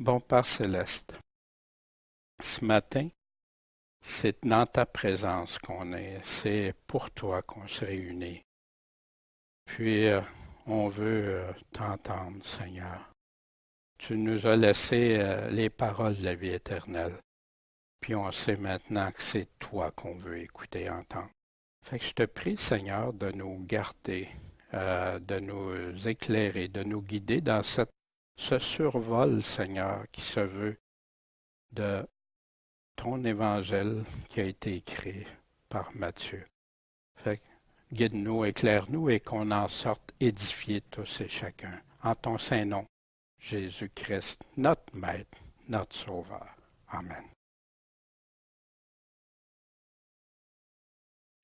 Bon Père céleste, ce matin, c'est dans ta présence qu'on est, c'est pour toi qu'on se réunit. Puis, on veut t'entendre, Seigneur. Tu nous as laissé les paroles de la vie éternelle. Puis on sait maintenant que c'est toi qu'on veut écouter et entendre. Fait que je te prie, Seigneur, de nous garder, de nous éclairer, de nous guider dans ce survol, Seigneur, qui se veut de ton évangile qui a été écrit par Matthieu. Fait que guide-nous, éclaire-nous et qu'on en sorte édifiés tous et chacun. En ton saint nom, Jésus-Christ, notre Maître, notre Sauveur. Amen.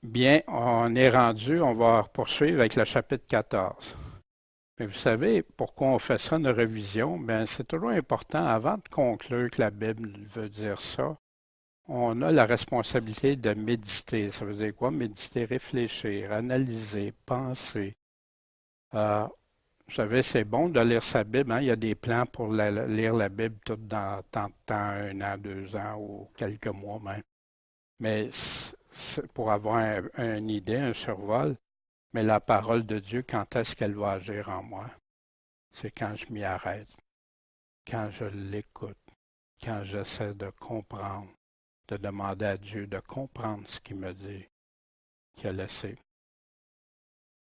Bien, on est rendu, on va poursuivre avec le chapitre 14. Mais vous savez pourquoi on fait ça, une révision? Bien, c'est toujours important, avant de conclure que la Bible veut dire ça, on a la responsabilité de méditer. Ça veut dire quoi? Méditer, réfléchir, analyser, penser. Euh, vous savez, c'est bon de lire sa Bible, hein? Il y a des plans pour lire la Bible tout dans tant de temps, 1 an, 2 ans ou quelques mois même. Mais pour avoir une idée, un survol, mais la parole de Dieu, quand est-ce qu'elle va agir en moi? C'est quand je m'y arrête, quand je l'écoute, quand j'essaie de comprendre, de demander à Dieu de comprendre ce qu'il me dit, qu'il a laissé.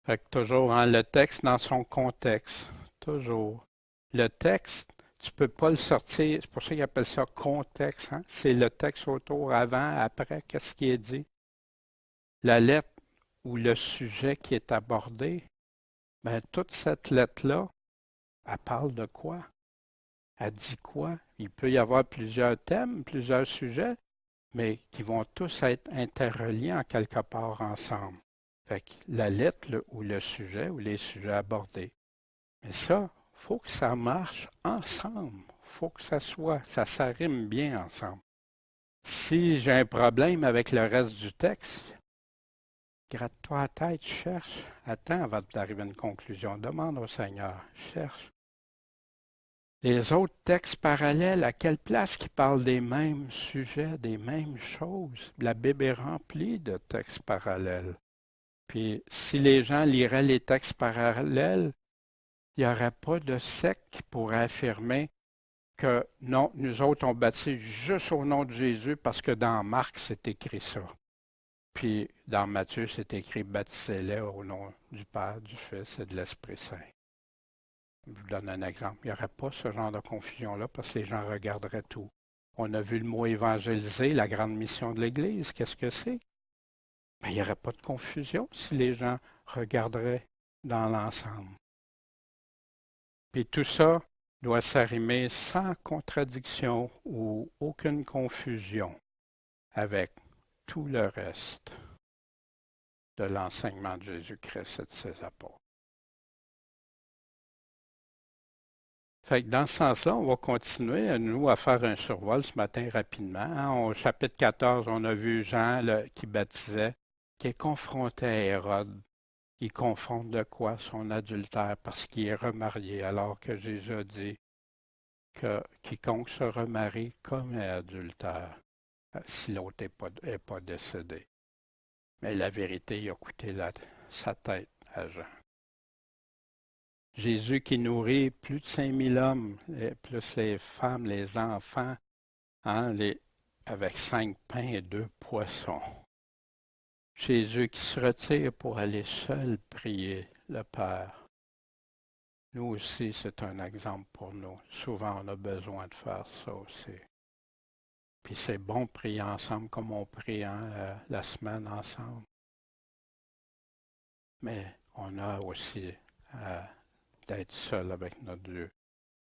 Fait que toujours, hein, le texte dans son contexte, toujours. Le texte, tu peux pas le sortir, c'est pour ça qu'ils appellent ça contexte, hein? C'est le texte autour, avant, après, qu'est-ce qui est dit. La lettre ou le sujet qui est abordé, ben, toute cette lettre-là, elle parle de quoi? Elle dit quoi? Il peut y avoir plusieurs thèmes, plusieurs sujets, mais qui vont tous être interreliés en quelque part ensemble. Fait que la lettre ou le sujet ou les sujets abordés. Mais ça, faut que ça marche ensemble. Faut que ça s'arrime bien ensemble. Si j'ai un problème avec le reste du texte, gratte-toi la tête, cherche, attends avant d'arriver à une conclusion. Demande au Seigneur, cherche. Les autres textes parallèles, à quelle place qui parlent des mêmes sujets, des mêmes choses? La Bible est remplie de textes parallèles. Puis si les gens liraient les textes parallèles, il n'y aurait pas de secte qui pourrait affirmer que non, nous autres, on baptise juste au nom de Jésus parce que dans Marc, c'est écrit ça. Puis dans Matthieu, c'est écrit baptisez-les au nom du Père, du Fils et de l'Esprit Saint. Je vous donne un exemple. Il n'y aurait pas ce genre de confusion-là parce que les gens regarderaient tout. On a vu le mot évangéliser, la grande mission de l'Église. Qu'est-ce que c'est? Ben, il n'y aurait pas de confusion si les gens regarderaient dans l'ensemble. Puis tout ça doit s'arrimer sans contradiction ou aucune confusion avec tout le reste de l'enseignement de Jésus-Christ et de ses apôtres. Fait que dans ce sens-là, on va continuer, nous, à faire un survol ce matin rapidement, hein. Au chapitre 14, on a vu Jean qui baptisait, qui est confronté à Hérode. Il confronte de quoi? Son adultère, parce qu'il est remarié, alors que Jésus a dit que quiconque se remarie comme un adultère, si l'autre est pas décédé. Mais la vérité, il a coûté sa tête à Jean. Jésus qui nourrit plus de 5000 hommes, plus les femmes, les enfants, hein, avec 5 pains et 2 poissons. Jésus qui se retire pour aller seul prier le Père. Nous aussi, c'est un exemple pour nous. Souvent, on a besoin de faire ça aussi. Puis c'est bon de prier ensemble comme on prie, hein, la semaine ensemble. Mais on a aussi d'être seul avec notre Dieu.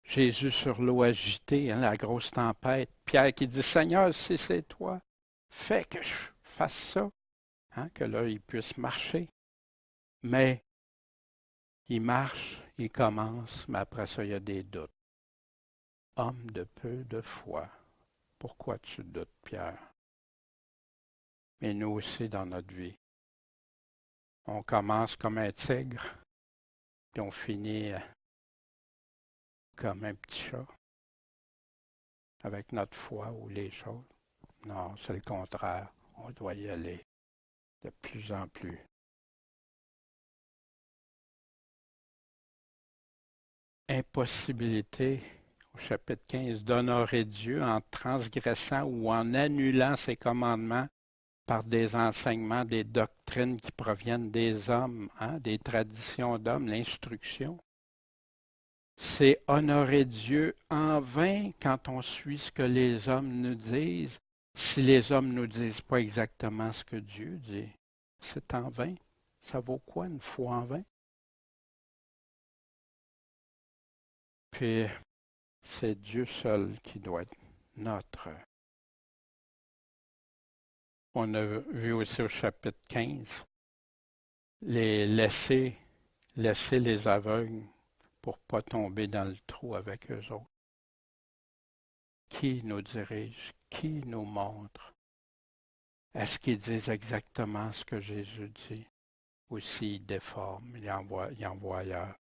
Jésus sur l'eau agitée, hein, la grosse tempête. Pierre qui dit, Seigneur, si c'est toi, fais que je fasse ça, hein, que là, il puisse marcher. Mais il marche, il commence, mais après ça, il y a des doutes. Homme de peu de foi, pourquoi tu doutes, Pierre? Mais nous aussi, dans notre vie, on commence comme un tigre, puis on finit comme un petit chat. avec notre foi ou les choses. Non, c'est le contraire. On doit y aller de plus en plus. Impossibilité, au chapitre 15, d'honorer Dieu en transgressant ou en annulant ses commandements par des enseignements, des doctrines qui proviennent des hommes, hein, des traditions d'hommes, l'instruction. C'est honorer Dieu en vain quand on suit ce que les hommes nous disent, si les hommes ne nous disent pas exactement ce que Dieu dit. C'est en vain. Ça vaut quoi une foi en vain? Puis c'est Dieu seul qui doit être notre. On a vu aussi au chapitre 15, laisser les aveugles pour ne pas tomber dans le trou avec eux autres. Qui nous dirige? Qui nous montre? Est-ce qu'ils disent exactement ce que Jésus dit? Ou s'ils déforment, ils envoient ailleurs.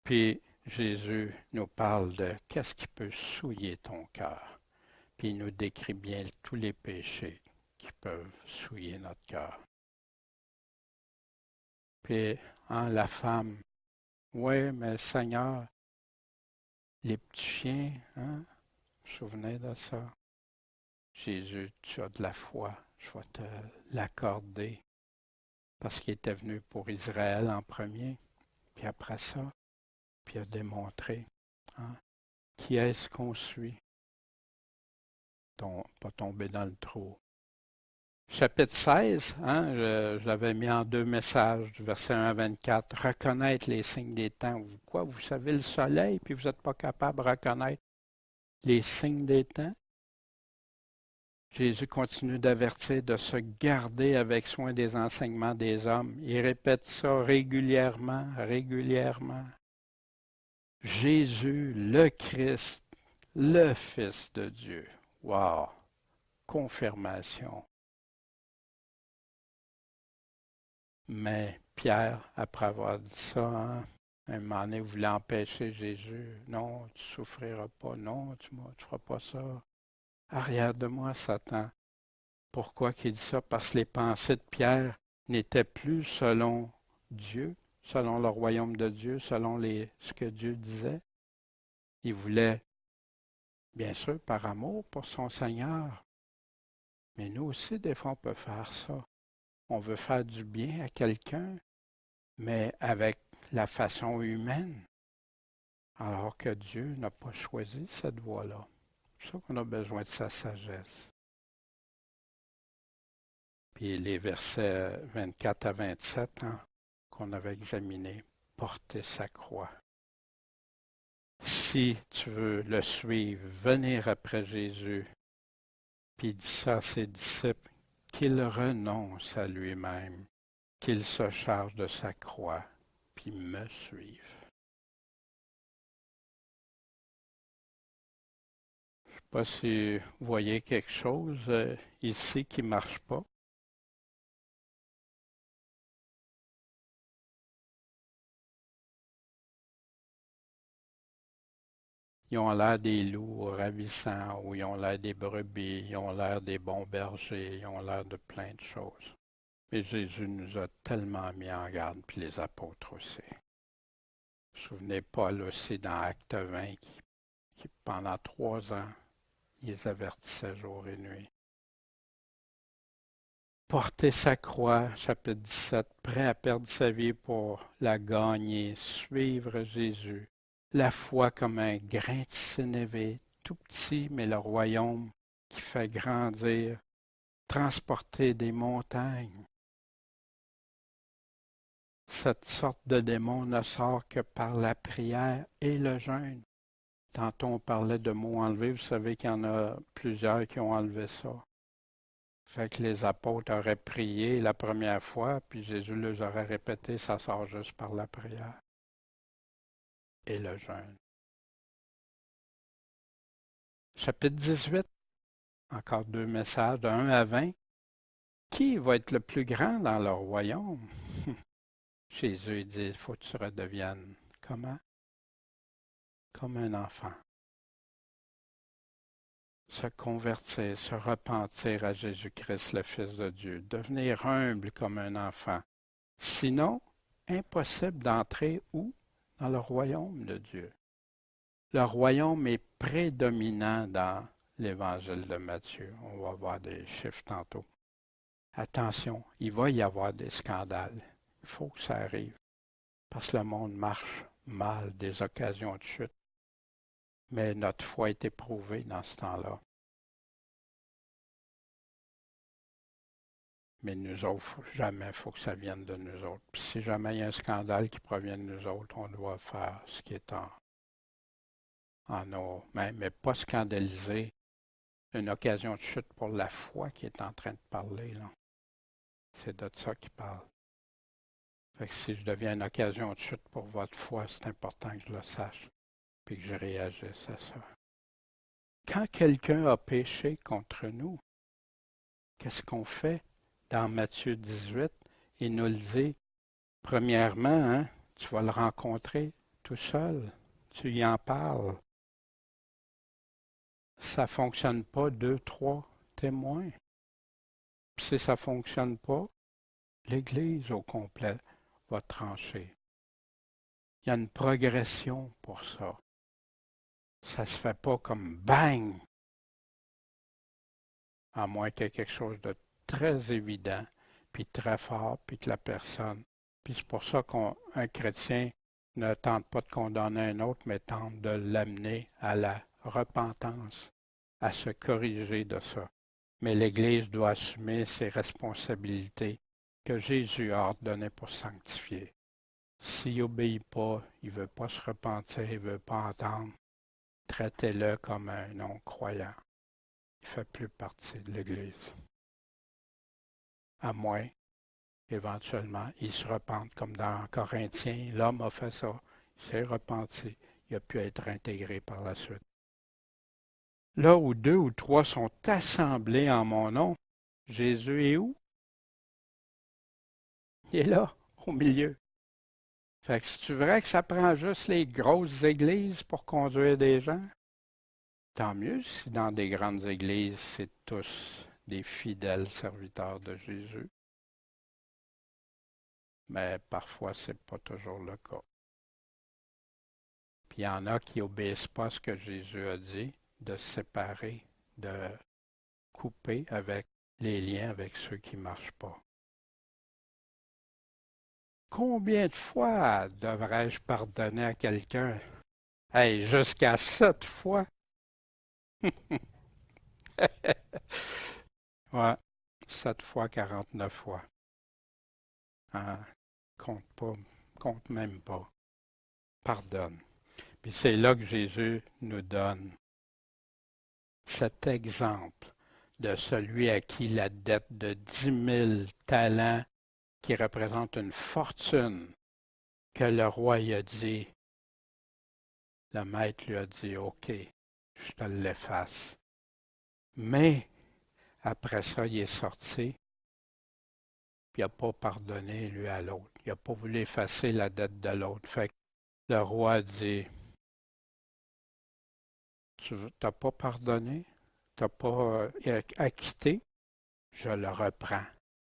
Puis Jésus nous parle de qu'est-ce qui peut souiller ton cœur. Puis il nous décrit bien tous les péchés qui peuvent souiller notre cœur. Puis, hein, la femme, oui, mais Seigneur, les petits chiens, hein, vous vous souvenez de ça? Jésus, tu as de la foi, je vais te l'accorder, parce qu'il était venu pour Israël en premier, puis après ça, puis il a démontré, hein, qui est-ce qu'on suit, pas tomber dans le trou. Chapitre 16, hein, je l'avais mis en 2 messages, du verset 1 à 24. Reconnaître les signes des temps. Quoi, vous savez le soleil, puis vous n'êtes pas capable de reconnaître les signes des temps? Jésus continue d'avertir de se garder avec soin des enseignements des hommes. Il répète ça régulièrement, régulièrement. Jésus, le Christ, le Fils de Dieu. Wow! Confirmation. Mais Pierre, après avoir dit ça, hein, un moment donné, voulait empêcher Jésus. Non, tu ne souffriras pas. Non, tu ne feras pas ça. Arrière de moi, Satan. Pourquoi qu'il dit ça? Parce que les pensées de Pierre n'étaient plus selon Dieu, selon le royaume de Dieu, selon ce que Dieu disait. Il voulait, bien sûr, par amour pour son Seigneur. Mais nous aussi, des fois, on peut faire ça. On veut faire du bien à quelqu'un, mais avec la façon humaine, alors que Dieu n'a pas choisi cette voie-là. C'est pour ça qu'on a besoin de sa sagesse. Puis les versets 24 à 27 hein, qu'on avait examinés, porter sa croix. Si tu veux le suivre, venir après Jésus, puis il dit ça à ses disciples, qu'il renonce à lui-même, qu'il se charge de sa croix, puis me suive. Je ne sais pas si vous voyez quelque chose ici qui ne marche pas. Ils ont l'air des loups ravissants, ou ils ont l'air des brebis, ils ont l'air des bons bergers, ils ont l'air de plein de choses. Mais Jésus nous a tellement mis en garde, puis les apôtres aussi. Vous vous souvenez Paul aussi dans Acte 20, qui pendant 3 ans, il les avertissait jour et nuit. Porter sa croix, chapitre 17, prêt à perdre sa vie pour la gagner, suivre Jésus. La foi comme un grain de sénévé, tout petit, mais le royaume qui fait grandir, transporter des montagnes. Cette sorte de démon ne sort que par la prière et le jeûne. Tantôt on parlait de mots enlevés, vous savez qu'il y en a plusieurs qui ont enlevé ça. Fait que les apôtres auraient prié la première fois, puis Jésus leur aurait répété, ça sort juste par la prière et le jeûne. Chapitre 18, encore 2 messages, de 1 à 20. Qui va être le plus grand dans le royaume? Jésus dit, il faut que tu redeviennes comment? Comme un enfant. se convertir, se repentir à Jésus-Christ, le Fils de Dieu, devenir humble comme un enfant. Sinon, impossible d'entrer où? Dans le royaume de Dieu. Le royaume est prédominant dans l'Évangile de Matthieu. On va voir des chiffres tantôt. Attention, il va y avoir des scandales. Il faut que ça arrive. Parce que le monde marche mal, des occasions de chute. Mais notre foi est éprouvée dans ce temps-là. Mais nous autres, jamais il faut que ça vienne de nous autres. Puis si jamais il y a un scandale qui provient de nous autres, on doit faire ce qui est en nos mains, mais pas scandaliser une occasion de chute pour la foi qui est en train de parler, là. C'est de ça qu'il parle. Fait que si je deviens une occasion de chute pour votre foi, c'est important que je le sache, puis que je réagisse à ça. Quand quelqu'un a péché contre nous, qu'est-ce qu'on fait? Dans Matthieu 18, il nous le dit. Premièrement, hein, tu vas le rencontrer tout seul. Tu y en parles. Ça ne fonctionne pas, 2, 3 témoins. Puis si ça ne fonctionne pas, l'Église au complet va trancher. Il y a une progression pour ça. Ça ne se fait pas comme bang, à moins qu'il y ait quelque chose de très évident, puis très fort, puis que la personne. Puis c'est pour ça qu'un chrétien ne tente pas de condamner un autre, mais tente de l'amener à la repentance, à se corriger de ça. Mais l'Église doit assumer ses responsabilités que Jésus a ordonnées pour sanctifier. S'il n'obéit pas, il ne veut pas se repentir, il ne veut pas entendre, traitez-le comme un non-croyant. Il ne fait plus partie de l'Église. À moins, éventuellement, il se repente, comme dans Corinthiens, l'homme a fait ça, il s'est repenti, il a pu être intégré par la suite. Là où 2 ou 3 sont assemblés en mon nom, Jésus est où? Il est là, au milieu. Fait que c'est vrai que ça prend juste les grosses églises pour conduire des gens? Tant mieux si dans des grandes églises, c'est tous des fidèles serviteurs de Jésus. Mais parfois, ce n'est pas toujours le cas. Puis il y en a qui n'obéissent pas à ce que Jésus a dit, de se séparer, de couper avec les liens avec ceux qui ne marchent pas. Combien de fois devrais-je pardonner à quelqu'un? Hey, jusqu'à 7 fois. Ouais, 7 fois, 49 fois. Hein, compte pas, compte même pas. Pardonne. Puis c'est là que Jésus nous donne cet exemple de celui à qui la dette de 10 000 talents, qui représente une fortune, que le roi lui a dit, le maître lui a dit, OK, je te l'efface. Mais après ça, il est sorti, puis il n'a pas pardonné lui à l'autre. Il n'a pas voulu effacer la dette de l'autre. Fait que le roi a dit, tu n'as pas pardonné, tu n'as pas acquitté, je le reprends.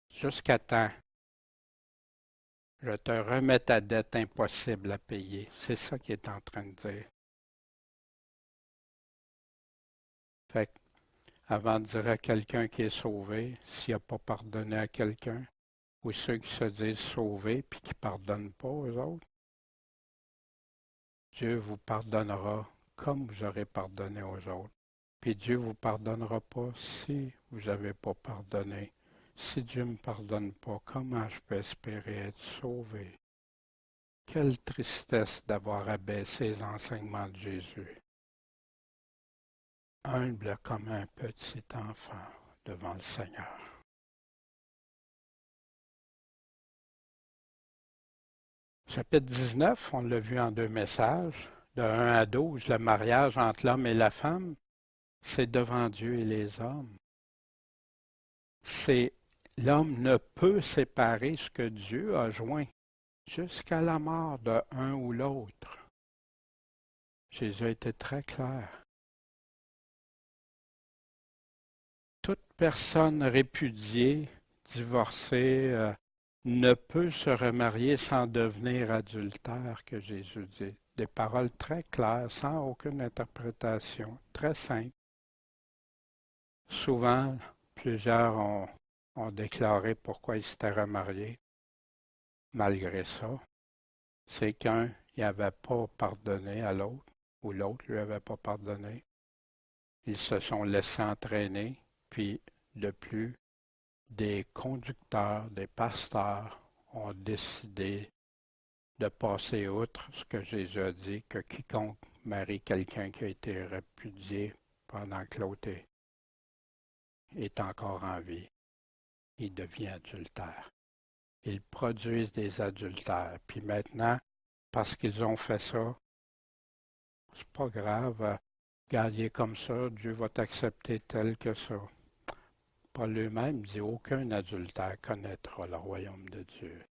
Jusqu'à temps, je te remets ta dette impossible à payer. C'est ça qu'il est en train de dire. Fait que, avant de dire à quelqu'un qui est sauvé, s'il n'a pas pardonné à quelqu'un, ou ceux qui se disent sauvés puis qui ne pardonnent pas aux autres, Dieu vous pardonnera comme vous aurez pardonné aux autres. Puis Dieu ne vous pardonnera pas si vous n'avez pas pardonné. Si Dieu ne me pardonne pas, comment je peux espérer être sauvé? Quelle tristesse d'avoir abaissé les enseignements de Jésus. Humble comme un petit enfant devant le Seigneur. Chapitre 19, on l'a vu en 2 messages, de 1 à 12, le mariage entre l'homme et la femme, c'est devant Dieu et les hommes. C'est l'homme ne peut séparer ce que Dieu a joint jusqu'à la mort de un ou l'autre. Jésus a été très clair. personne répudiée, divorcée, ne peut se remarier sans devenir adultère, que Jésus dit. Des paroles très claires, sans aucune interprétation, très simples. Souvent, plusieurs ont déclaré pourquoi ils s'étaient remariés. Malgré ça, c'est qu'un n'avait pas pardonné à l'autre, ou l'autre lui avait pas pardonné. Ils se sont laissés entraîner, puis de plus, des conducteurs, des pasteurs ont décidé de passer outre ce que Jésus a dit, que quiconque marie quelqu'un qui a été répudié pendant que l'autre est encore en vie, il devient adultère. Ils produisent des adultères. Puis maintenant, parce qu'ils ont fait ça, c'est pas grave, regarde, il est comme ça, Dieu va t'accepter tel que ça. Paul lui-même dit, aucun adultère connaîtra le royaume de Dieu.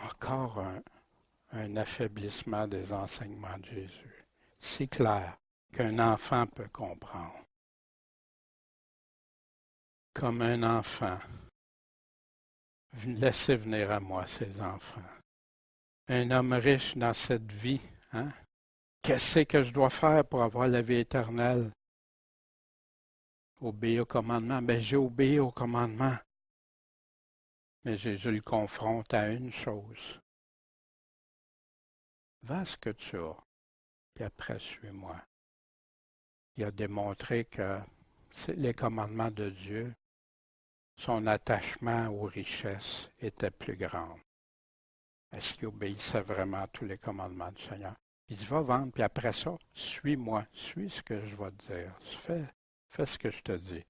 Encore un affaiblissement des enseignements de Jésus, si clair qu'un enfant peut comprendre. Comme un enfant, laissez venir à moi ces enfants. Un homme riche dans cette vie, hein? Qu'est-ce que je dois faire pour avoir la vie éternelle? Obéir au commandement. Ben, j'ai obéi au commandement. Mais Jésus le confronte à une chose. Va ce que tu as, puis après suis-moi. Il a démontré que les commandements de Dieu, son attachement aux richesses était plus grand. Est-ce qu'il obéissait vraiment à tous les commandements du Seigneur? Il dit, va vendre, puis après ça, suis-moi, suis ce que je vais te dire. Fais ce que je te dis.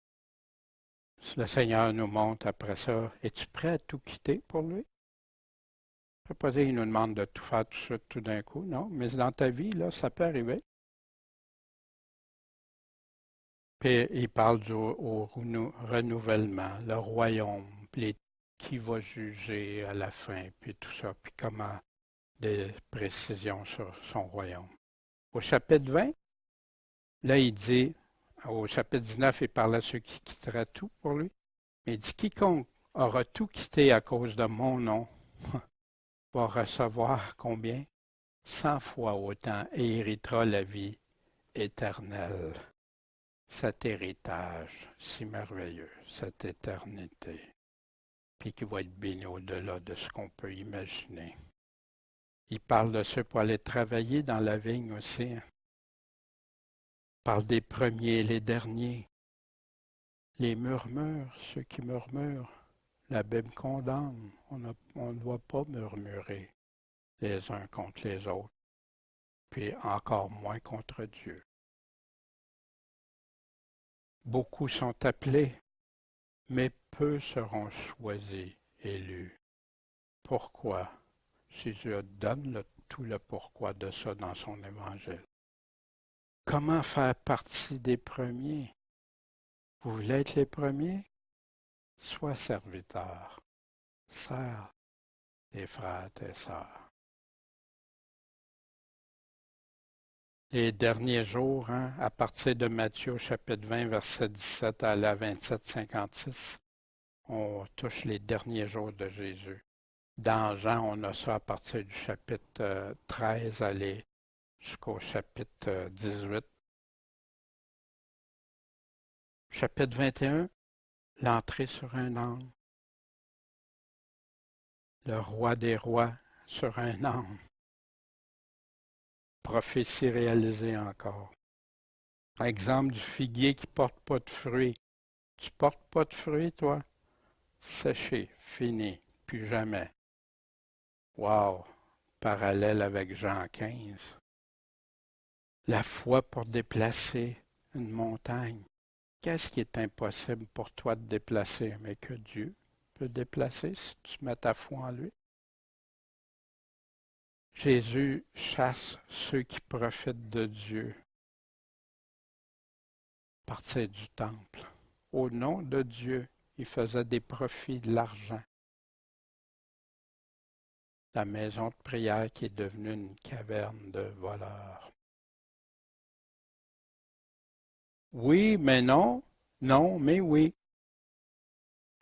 Si le Seigneur nous montre après ça, es-tu prêt à tout quitter pour lui? Je ne peux pas dire qu'il nous demande de tout faire tout ça tout d'un coup, non, mais dans ta vie, là, ça peut arriver. Puis il parle au renouvellement, le royaume, qui va juger à la fin, puis tout ça, puis comment des précisions sur son royaume. Au chapitre 20, là, il dit, au chapitre 19, il parle à ceux qui quitteraient tout pour lui. Mais il dit, quiconque aura tout quitté à cause de mon nom va recevoir combien? 100 fois autant et héritera la vie éternelle. Cet héritage si merveilleux, cette éternité, puis qui va être béni au-delà de ce qu'on peut imaginer. Il parle de ceux pour aller travailler dans la vigne aussi. Il parle des premiers et les derniers. Les murmures, ceux qui murmurent, la Bible condamne. On ne doit pas murmurer les uns contre les autres, puis encore moins contre Dieu. Beaucoup sont appelés, mais peu seront choisis, élus. Pourquoi? Jésus donne tout le pourquoi de ça dans son évangile. Comment faire partie des premiers? Vous voulez être les premiers? Sois serviteur. Sers tes frères, tes sœurs. Les derniers jours, hein, à partir de Matthieu chapitre 20, verset 17 à la 27, 56, on touche les derniers jours de Jésus. Dans Jean, on a ça à partir du chapitre 13 aller jusqu'au chapitre 18. Chapitre 21, l'entrée sur un âne. Le roi des rois sur un âne. Prophétie réalisée encore. Exemple du figuier qui ne porte pas de fruits. Tu ne portes pas de fruits, toi? Séché, fini, plus jamais. Wow! Parallèle avec Jean 15. La foi pour déplacer une montagne. Qu'est-ce qui est impossible pour toi de déplacer, mais que Dieu peut déplacer si tu mets ta foi en lui? Jésus chasse ceux qui profitent de Dieu. Partir du temple. Au nom de Dieu, il faisait des profits de l'argent. La maison de prière qui est devenue une caverne de voleurs. Oui, mais non. Non, mais oui.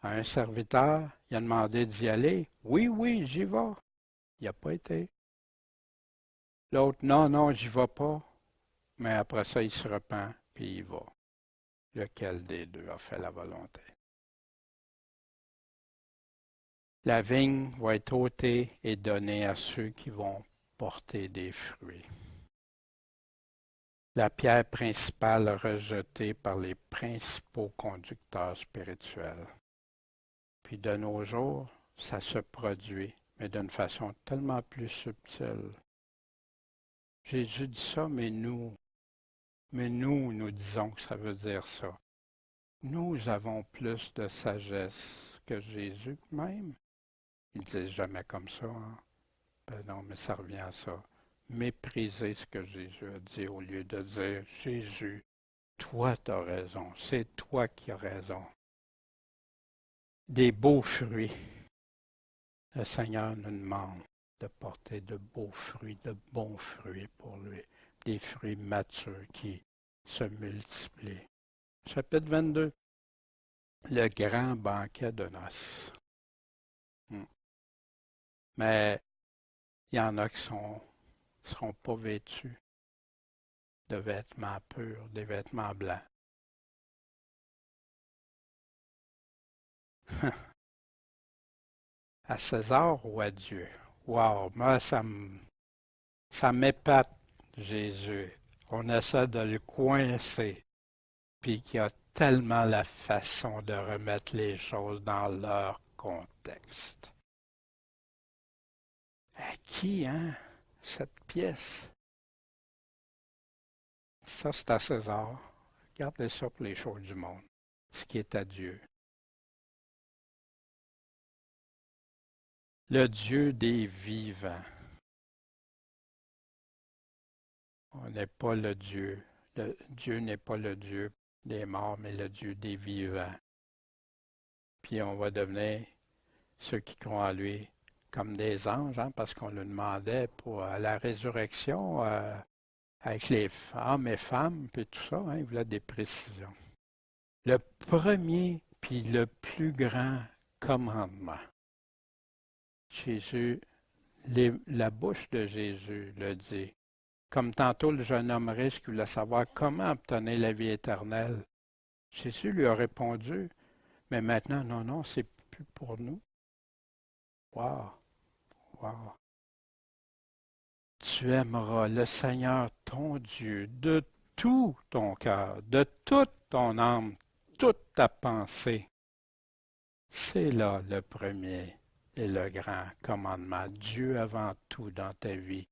À un serviteur, il a demandé d'y aller. Oui, oui, j'y vais. Il n'a pas été. L'autre, non, non, j'y vais pas. Mais après ça, il se repent, puis il va. Lequel des deux a fait la volonté? La vigne va être ôtée et donnée à ceux qui vont porter des fruits. La pierre principale rejetée par les principaux conducteurs spirituels. Puis de nos jours, ça se produit, mais d'une façon tellement plus subtile. Jésus dit ça, nous disons que ça veut dire ça. Nous avons plus de sagesse que Jésus même. Ils disent jamais comme ça. Hein? Ben non, mais ça revient à ça. Mépriser ce que Jésus a dit au lieu de dire Jésus, toi tu as raison, c'est toi qui as raison. Des beaux fruits. Le Seigneur nous demande de porter de beaux fruits, de bons fruits pour lui, des fruits matures qui se multiplient. Chapitre 22. Le grand banquet de noces. Mais il y en a qui ne seront pas vêtus de vêtements purs, des vêtements blancs. À César ou à Dieu? Wow, moi, ça m'épate, Jésus. On essaie de le coincer, puis qu'il y a tellement la façon de remettre les choses dans leur contexte. À qui, hein, cette pièce? Ça, c'est à César. Gardez ça pour les choses du monde. Ce qui est à Dieu. Le Dieu des vivants. On n'est pas le Dieu. Dieu n'est pas le Dieu des morts, mais le Dieu des vivants. Puis on va devenir, ceux qui croient en lui, comme des anges, hein, parce qu'on le demandait pour la résurrection avec les hommes et femmes, puis tout ça, hein, il voulait des précisions. Le premier, puis le plus grand commandement. Jésus, la bouche de Jésus le dit. Comme tantôt le jeune homme riche qui voulait savoir comment obtenir la vie éternelle. Jésus lui a répondu, mais maintenant, non, non, c'est plus pour nous. Wow, wow. Tu aimeras le Seigneur ton Dieu de tout ton cœur, de toute ton âme, toute ta pensée. C'est là le premier et le grand commandement. Dieu avant tout dans ta vie,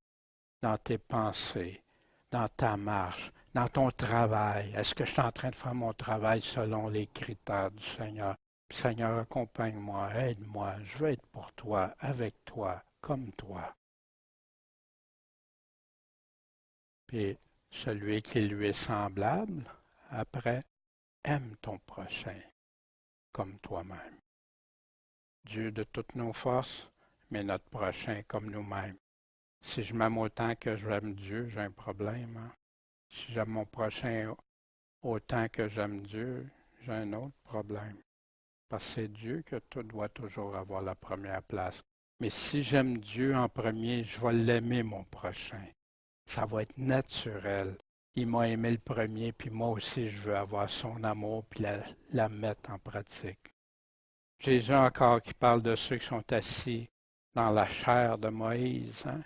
dans tes pensées, dans ta marche, dans ton travail. Est-ce que je suis en train de faire mon travail selon les critères du Seigneur? Seigneur, accompagne-moi, aide-moi, je veux être pour toi, avec toi, comme toi. Puis celui qui lui est semblable, après, aime ton prochain comme toi-même. Dieu de toutes nos forces, mais notre prochain comme nous-mêmes. Si je m'aime autant que j'aime Dieu, j'ai un problème. Hein? Si j'aime mon prochain autant que j'aime Dieu, j'ai un autre problème. Parce que c'est Dieu que tout doit toujours avoir la première place. Mais si j'aime Dieu en premier, je vais l'aimer mon prochain. Ça va être naturel. Il m'a aimé le premier, puis moi aussi je veux avoir son amour, puis la mettre en pratique. Jésus encore qui parle de ceux qui sont assis dans la chair de Moïse. Hein?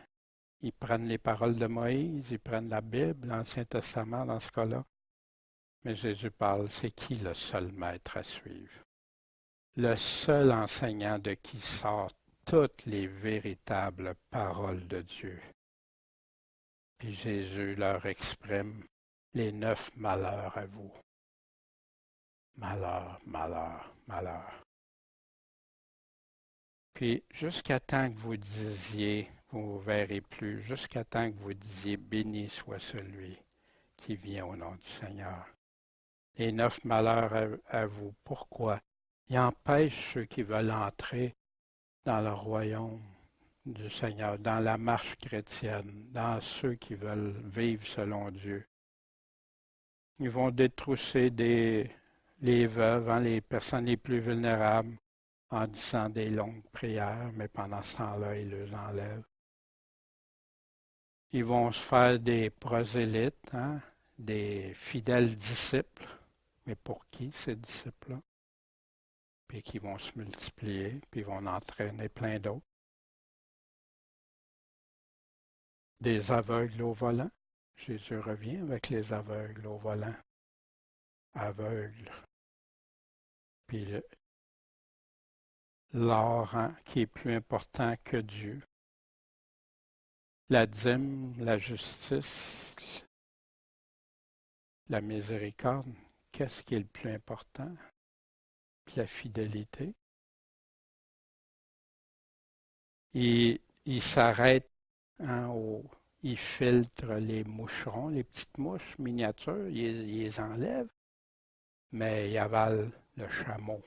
Ils prennent les paroles de Moïse, ils prennent la Bible, l'Ancien Testament dans ce cas-là. Mais Jésus parle, c'est qui le seul maître à suivre? Le seul enseignant de qui sortent toutes les véritables paroles de Dieu. Puis Jésus leur exprime les 9 malheurs à vous. Malheur, malheur, malheur. Puis jusqu'à temps que vous disiez, vous ne vous verrez plus, jusqu'à temps que vous disiez, béni soit celui qui vient au nom du Seigneur. Les 9 malheurs à vous. Pourquoi? Il empêche ceux qui veulent entrer dans le royaume du Seigneur, dans la marche chrétienne, dans ceux qui veulent vivre selon Dieu. Ils vont détrousser les veuves, hein, les personnes les plus vulnérables, en disant des longues prières, mais pendant ce temps-là, ils les enlèvent. Ils vont se faire des prosélytes, hein, des fidèles disciples. Mais pour qui ces disciples-là? Puis qui vont se multiplier, puis ils vont en entraîner plein d'autres. Des aveugles au volant. Jésus revient avec les aveugles au volant. Aveugles. Puis l'or, hein, qui est plus important que Dieu. La dîme, la justice, la miséricorde, qu'est-ce qui est le plus important? Puis la fidélité. Il s'arrête, hein, il filtre les moucherons, les petites mouches miniatures, il les enlève, mais il avale le chameau.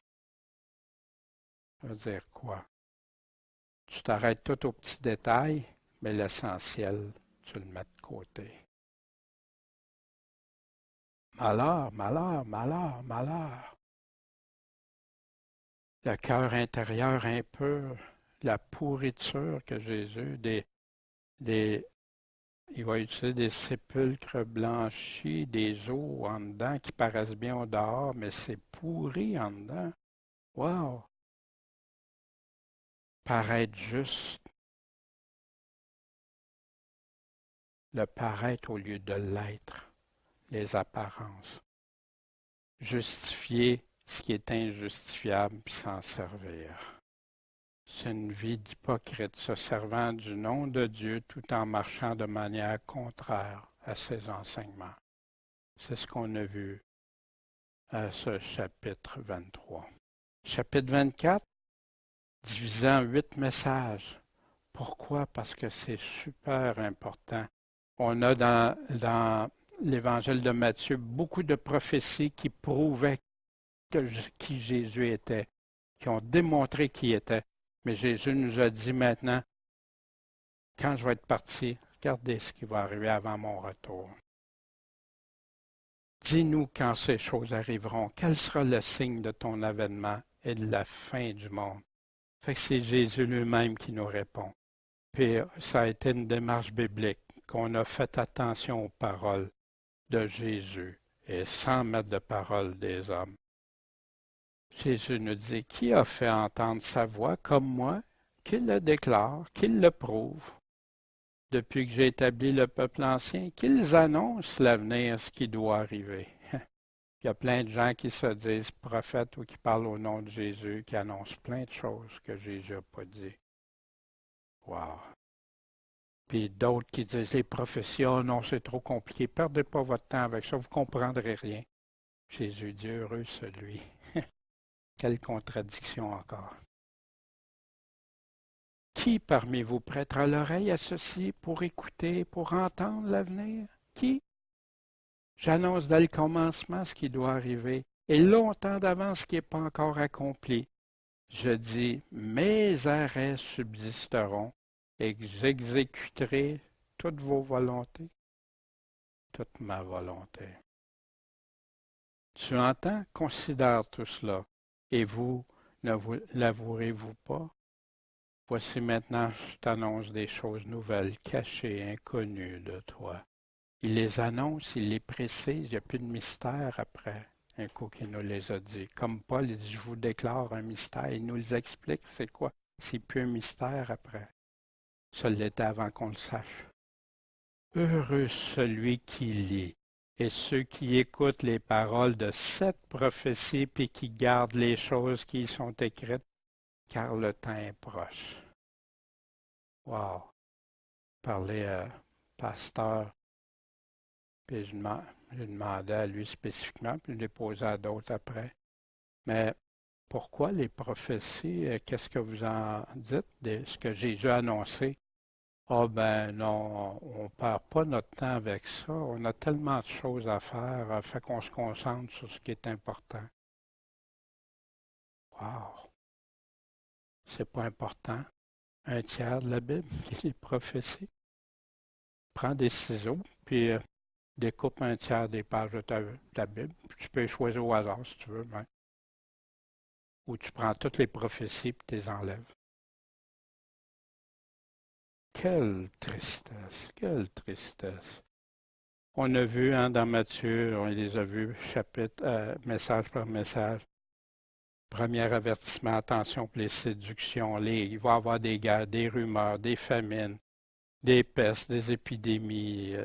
Ça veut dire quoi? Tu t'arrêtes tout aux petits détails, mais l'essentiel, tu le mets de côté. Malheur, malheur, malheur, malheur. Le cœur intérieur impur, la pourriture que Jésus, il va utiliser des sépulcres blanchis, des eaux en dedans qui paraissent bien au dehors, mais c'est pourri en dedans. Wow! Paraître juste, le paraître au lieu de l'être, les apparences. Justifier ce qui est injustifiable puis s'en servir. C'est une vie d'hypocrite, se servant du nom de Dieu tout en marchant de manière contraire à ses enseignements. C'est ce qu'on a vu à ce chapitre 23. Chapitre 24, divisé en 8 messages. Pourquoi? Parce que c'est super important. On a dans l'Évangile de Matthieu beaucoup de prophéties qui prouvaient qui Jésus était, qui ont démontré qui il était. Mais Jésus nous a dit maintenant, quand je vais être parti, regardez ce qui va arriver avant mon retour. Dis-nous quand ces choses arriveront. Quel sera le signe de ton avènement et de la fin du monde? Fait que c'est Jésus lui-même qui nous répond. Puis ça a été une démarche biblique, qu'on a fait attention aux paroles de Jésus et sans mettre de paroles des hommes. Jésus nous dit, qui a fait entendre sa voix comme moi, qu'il le déclare, qu'il le prouve, depuis que j'ai établi le peuple ancien, qu'ils annoncent l'avenir, ce qui doit arriver. Il y a plein de gens qui se disent prophètes ou qui parlent au nom de Jésus, qui annoncent plein de choses que Jésus n'a pas dit. Wow! Puis d'autres qui disent les prophéties, oh non, c'est trop compliqué, perdez pas votre temps avec ça, vous ne comprendrez rien. Jésus dit, heureux celui. Quelle contradiction encore. Qui parmi vous prêtera l'oreille à ceci pour écouter, pour entendre l'avenir? Qui? J'annonce dès le commencement ce qui doit arriver, et longtemps d'avance ce qui n'est pas encore accompli. Je dis, mes arrêts subsisteront, et que j'exécuterai toutes vos volontés, toute ma volonté. Tu entends? Considère tout cela. Et vous, ne vous l'avouerez-vous pas? Voici maintenant, je t'annonce des choses nouvelles, cachées, inconnues de toi. Il les annonce, il les précise, il n'y a plus de mystère après, un coup qu'il nous les a dit. Comme Paul, il dit, je vous déclare un mystère, il nous les explique, c'est quoi? C'est plus un mystère après. Ça l'était avant qu'on le sache. Heureux celui qui lit, et ceux qui écoutent les paroles de cette prophétie, puis qui gardent les choses qui y sont écrites, car le temps est proche. Wow! Parler à pasteur, puis je demandais à lui spécifiquement, puis je l'ai posé à d'autres après. Mais pourquoi les prophéties? Qu'est-ce que vous en dites de ce que Jésus a annoncé? Ah ben non, on ne perd pas notre temps avec ça. On a tellement de choses à faire, fait qu'on se concentre sur ce qui est important. Wow! C'est pas important. Un tiers de la Bible, qui est les prophéties. Prends des ciseaux, puis découpe un tiers des pages de ta Bible. Puis tu peux choisir au hasard si tu veux, même. Ou tu prends toutes les prophéties et tu les enlèves. Quelle tristesse, quelle tristesse. On a vu hein, dans Matthieu, on les a vus chapitre, message par message. Premier avertissement, attention pour les séductions. Il va y avoir des guerres, des rumeurs, des famines, des pestes, des épidémies,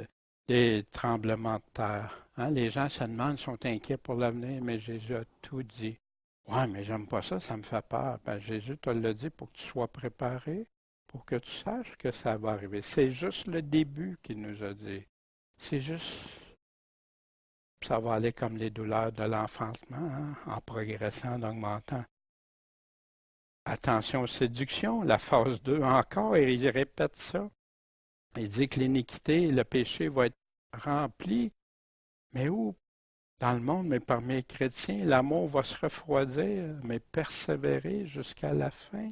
des tremblements de terre. Hein, les gens se demandent, sont inquiets pour l'avenir, mais Jésus a tout dit. Ouais, mais j'aime pas ça, ça me fait peur. Ben, Jésus te l'a dit pour que tu sois préparé, pour que tu saches que ça va arriver. C'est juste le début qu'il nous a dit. C'est juste, ça va aller comme les douleurs de l'enfantement, hein, en progressant, en augmentant. Attention aux séductions, la phase 2 encore, et il répète ça. Il dit que l'iniquité et le péché vont être remplis. Mais où? Dans le monde, mais parmi les chrétiens, l'amour va se refroidir, mais persévérer jusqu'à la fin.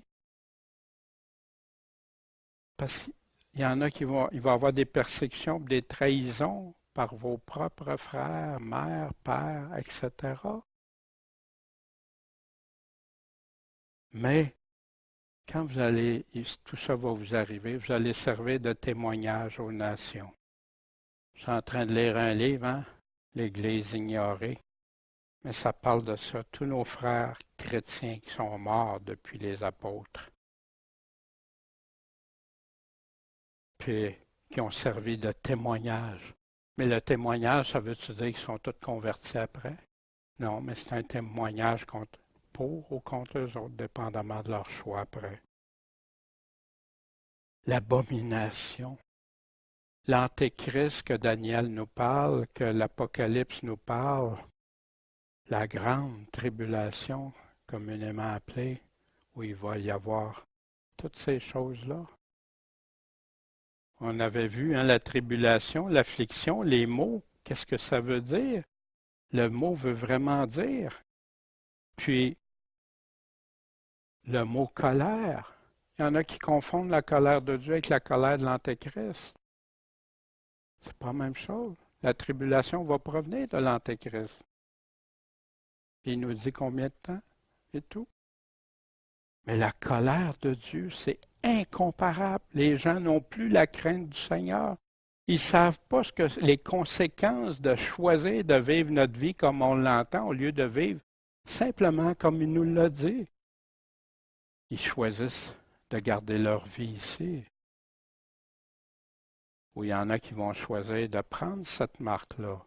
Parce qu'il y en a il va y avoir des persécutions, des trahisons par vos propres frères, mères, pères, etc. Mais quand tout ça va vous arriver, vous allez servir de témoignage aux nations. Je suis en train de lire un livre, hein? L'Église ignorée. Mais ça parle de ça, tous nos frères chrétiens qui sont morts depuis les apôtres, puis qui ont servi de témoignage. Mais le témoignage, ça veut-tu dire qu'ils sont tous convertis après? Non, mais c'est un témoignage pour ou contre eux autres, dépendamment de leur choix après. L'abomination. L'antéchrist que Daniel nous parle, que l'Apocalypse nous parle, la grande tribulation, communément appelée, où il va y avoir toutes ces choses-là. On avait vu hein, la tribulation, l'affliction, les mots, qu'est-ce que ça veut dire? Le mot veut vraiment dire. Puis, le mot colère. Il y en a qui confondent la colère de Dieu avec la colère de l'Antéchrist. C'est pas la même chose. La tribulation va provenir de l'Antéchrist. Il nous dit combien de temps et tout. Mais la colère de Dieu, c'est incomparable. Les gens n'ont plus la crainte du Seigneur. Ils ne savent pas les conséquences de choisir de vivre notre vie comme on l'entend au lieu de vivre simplement comme il nous l'a dit. Ils choisissent de garder leur vie ici. Ou il y en a qui vont choisir de prendre cette marque-là.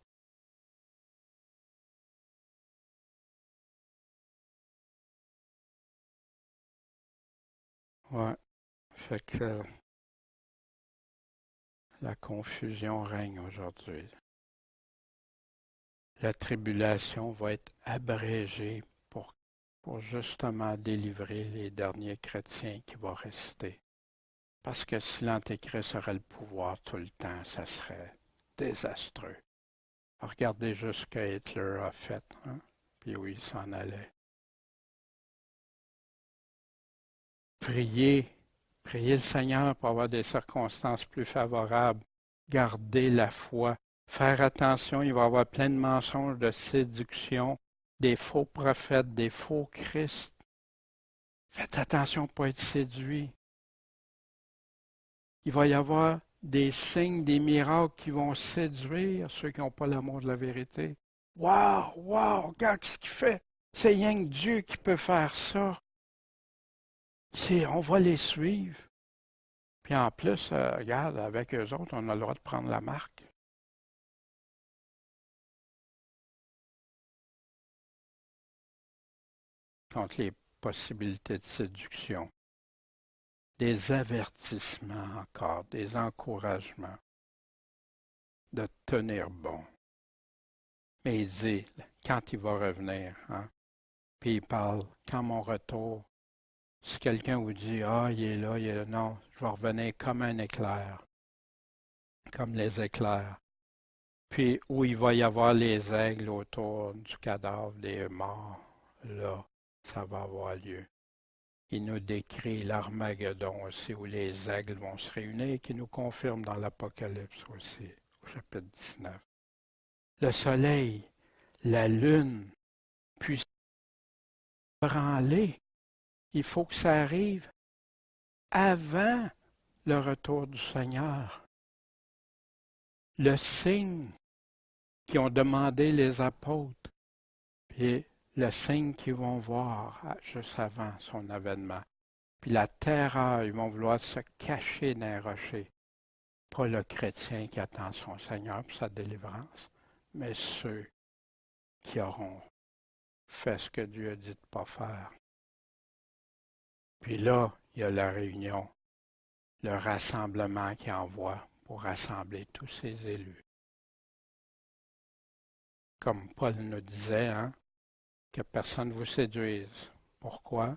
Ouais. Fait que la confusion règne aujourd'hui. La tribulation va être abrégée pour justement délivrer les derniers chrétiens qui vont rester. Parce que si l'Antéchrist aurait le pouvoir tout le temps, ça serait désastreux. Regardez juste ce que Hitler a fait, hein? Puis où il s'en allait. Priez, priez le Seigneur pour avoir des circonstances plus favorables. Gardez la foi. Faire attention, il va y avoir plein de mensonges, de séduction, des faux prophètes, des faux Christ. Faites attention pour être séduit. Il va y avoir des signes, des miracles qui vont séduire ceux qui n'ont pas l'amour de la vérité. Wow, wow, regarde ce qu'il fait. C'est rien que Dieu qui peut faire ça. On va les suivre. Puis en plus, regarde, avec eux autres, on a le droit de prendre la marque. Contre les possibilités de séduction. Des avertissements encore, des encouragements de tenir bon. Mais il dit, quand il va revenir, hein, puis il parle, quand mon retour, si quelqu'un vous dit, ah, il est là, non, je vais revenir comme un éclair, comme les éclairs. Puis où il va y avoir les aigles autour du cadavre des morts, là, ça va avoir lieu. Il nous décrit l'Armageddon aussi, où les aigles vont se réunir, qui nous confirme dans l'Apocalypse aussi, au chapitre 19. le soleil, la lune, puissent branler. Il faut que ça arrive avant le retour du Seigneur. Le signe qu'ils ont demandé les apôtres, puis le signe qu'ils vont voir juste avant son avènement. Puis la terreur, ils vont vouloir se cacher dans les rochers. Pas le chrétien qui attend son Seigneur pour sa délivrance, mais ceux qui auront fait ce que Dieu a dit de ne pas faire. Puis là, il y a la réunion, le rassemblement qu'il envoie pour rassembler tous ses élus. Comme Paul nous disait, hein, que personne ne vous séduise. Pourquoi?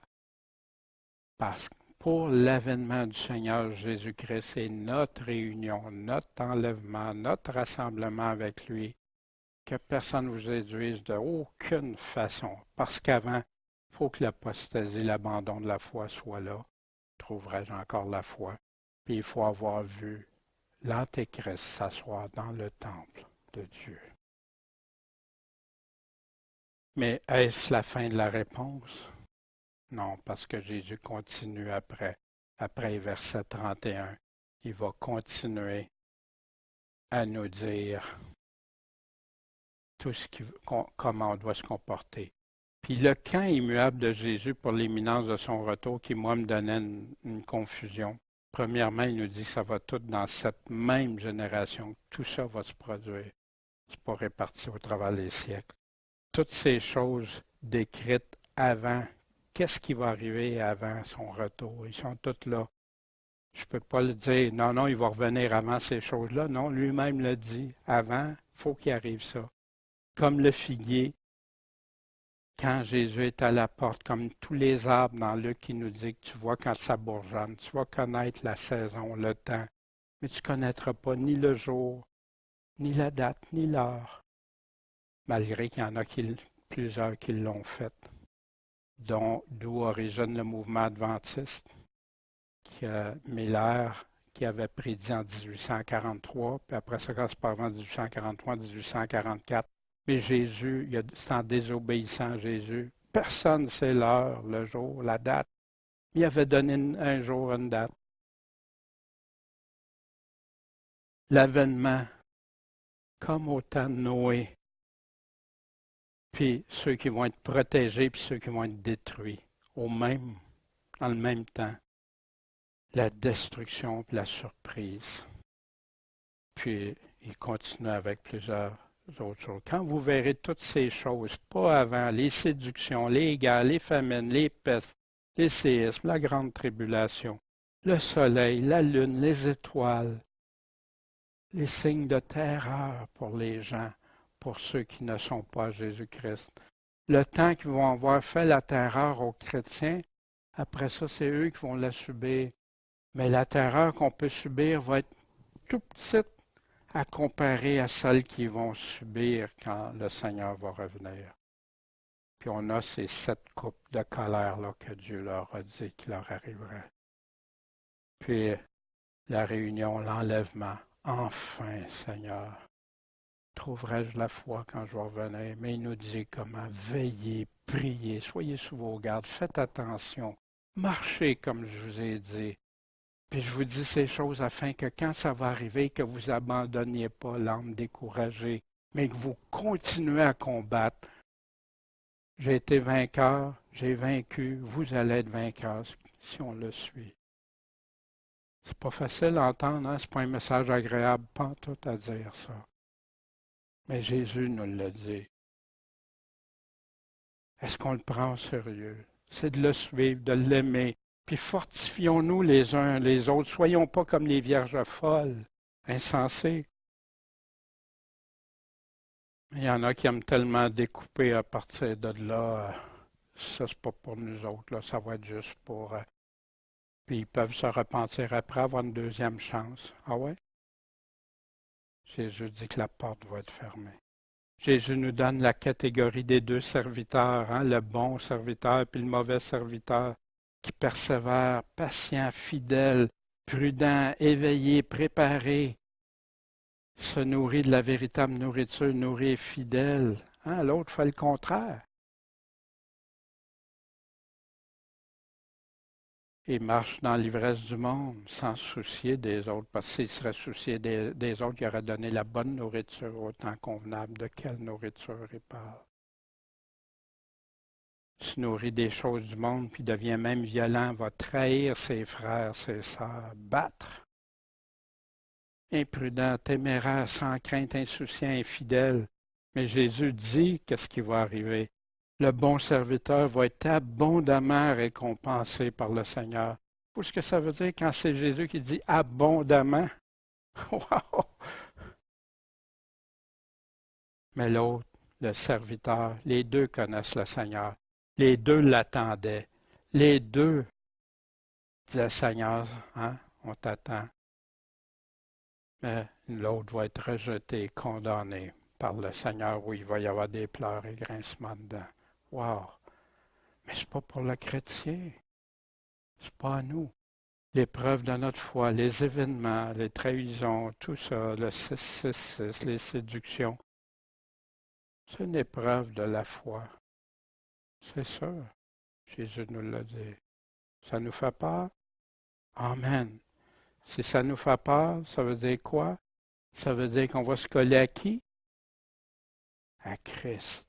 Parce que pour l'avènement du Seigneur Jésus-Christ, c'est notre réunion, notre enlèvement, notre rassemblement avec lui, que personne ne vous séduise de aucune façon. Parce qu'avant, il faut que l'apostasie, l'abandon de la foi soit là. Trouverai-je encore la foi? Puis il faut avoir vu l'Antéchrist s'asseoir dans le temple de Dieu. Mais est-ce la fin de la réponse? Non, parce que Jésus continue après verset 31. Il va continuer à nous dire tout comment on doit se comporter. Puis le camp immuable de Jésus pour l'imminence de son retour, qui moi me donnait une confusion. Premièrement, il nous dit que ça va tout dans cette même génération, tout ça va se produire. C'est pas réparti au travers des siècles. Toutes ces choses décrites avant, qu'est-ce qui va arriver avant son retour? Ils sont toutes là. Je ne peux pas le dire, non, il va revenir avant ces choses-là. Non, lui-même le dit, avant, il faut qu'il arrive ça. Comme le figuier, quand Jésus est à la porte, comme tous les arbres dans Luc qui nous dit que tu vois quand ça bourgeonne, tu vas connaître la saison, le temps, mais tu ne connaîtras pas ni le jour, ni la date, ni l'heure, malgré qu'il y en a plusieurs qui l'ont fait, d'où origine le mouvement adventiste, Miller, qui avait prédit en 1843, puis après ça, quand c'est pas avant 1843-1844, mais Jésus, c'est en désobéissant à Jésus. Personne ne sait l'heure, le jour, la date. Il avait donné un jour, une date. L'avènement, comme au temps de Noé. Puis ceux qui vont être protégés, puis ceux qui vont être détruits, dans le même temps. La destruction, puis la surprise. Puis il continue avec plusieurs autres choses. Quand vous verrez toutes ces choses, pas avant, les séductions, les guerres, les famines, les pestes, les séismes, la grande tribulation, le soleil, la lune, les étoiles, les signes de terreur pour les gens, pour ceux qui ne sont pas Jésus-Christ. Le temps qu'ils vont avoir fait la terreur aux chrétiens, après ça, c'est eux qui vont la subir. Mais la terreur qu'on peut subir va être tout petite à comparer à celles qu'ils vont subir quand le Seigneur va revenir. Puis on a ces 7 coupes de colère-là que Dieu leur a dit qu'il leur arriverait. Puis la réunion, l'enlèvement. Enfin, Seigneur, trouverai-je la foi quand je vais revenir? Mais il nous dit comment veillez, priez, soyez sous vos gardes, faites attention, marchez comme je vous ai dit. Puis je vous dis ces choses afin que quand ça va arriver, que vous abandonniez pas l'âme découragée, mais que vous continuez à combattre. J'ai été vainqueur, j'ai vaincu, vous allez être vainqueur si on le suit. C'est pas facile à entendre, hein? C'est pas un message agréable, pas tout à dire ça. Mais Jésus nous l'a dit. Est-ce qu'on le prend au sérieux? C'est de le suivre, de l'aimer. Puis fortifions-nous les uns les autres. Soyons pas comme les vierges folles, insensées. Il y en a qui aiment tellement découper à partir de là. Ça, c'est pas pour nous autres. Là, ça va être juste pour... puis ils peuvent se repentir après, avoir une deuxième chance. Ah ouais? Jésus dit que la porte va être fermée. Jésus nous donne la catégorie des 2 serviteurs, hein, le bon serviteur puis le mauvais serviteur, qui persévère, patient, fidèle, prudent, éveillé, préparé. se nourrit de la véritable nourriture, nourrit et fidèle. Hein? L'autre fait le contraire. Il marche dans l'ivresse du monde sans se soucier des autres, parce que s'il serait soucié des autres, il aurait donné la bonne nourriture au temps convenable. De quelle nourriture il parle? Se nourrit des choses du monde, puis devient même violent, va trahir ses frères, ses sœurs, battre. Imprudent, téméraire, sans crainte, insouciant, infidèle. Mais Jésus dit qu'est-ce qui va arriver. Le bon serviteur va être abondamment récompensé par le Seigneur. Vous savez ce que ça veut dire quand c'est Jésus qui dit abondamment? Wow! Mais l'autre, le serviteur, les deux connaissent le Seigneur. Les deux l'attendaient. Les deux disaient, Seigneur, hein, on t'attend. Mais l'autre va être rejeté, condamné par le Seigneur où il va y avoir des pleurs et grincements dedans. Wow! Mais ce n'est pas pour le chrétien. Ce n'est pas à nous. L'épreuve de notre foi, les événements, les trahisons, tout ça, le 666, les séductions, c'est une épreuve de la foi. C'est sûr. Jésus nous l'a dit. Ça nous fait peur? Amen. Si ça nous fait peur, ça veut dire quoi? Ça veut dire qu'on va se coller à qui? À Christ.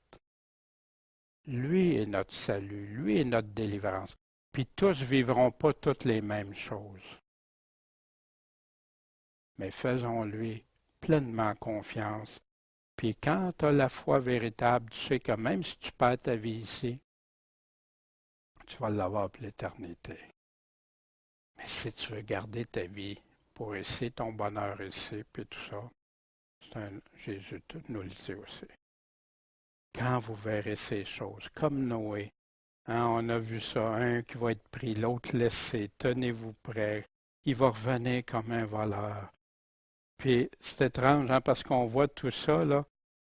Lui est notre salut, lui est notre délivrance. Puis tous ne vivront pas toutes les mêmes choses. Mais faisons-lui pleinement confiance. Puis quand tu as la foi véritable, tu sais que même si tu perds ta vie ici, tu vas l'avoir pour l'éternité. Mais si tu veux garder ta vie pour ici, ton bonheur ici, puis tout ça, Jésus nous le dit aussi. Quand vous verrez ces choses, comme Noé, hein, on a vu ça, un qui va être pris, l'autre laissé, tenez-vous prêts, il va revenir comme un voleur. Puis c'est étrange, hein, parce qu'on voit tout ça, là,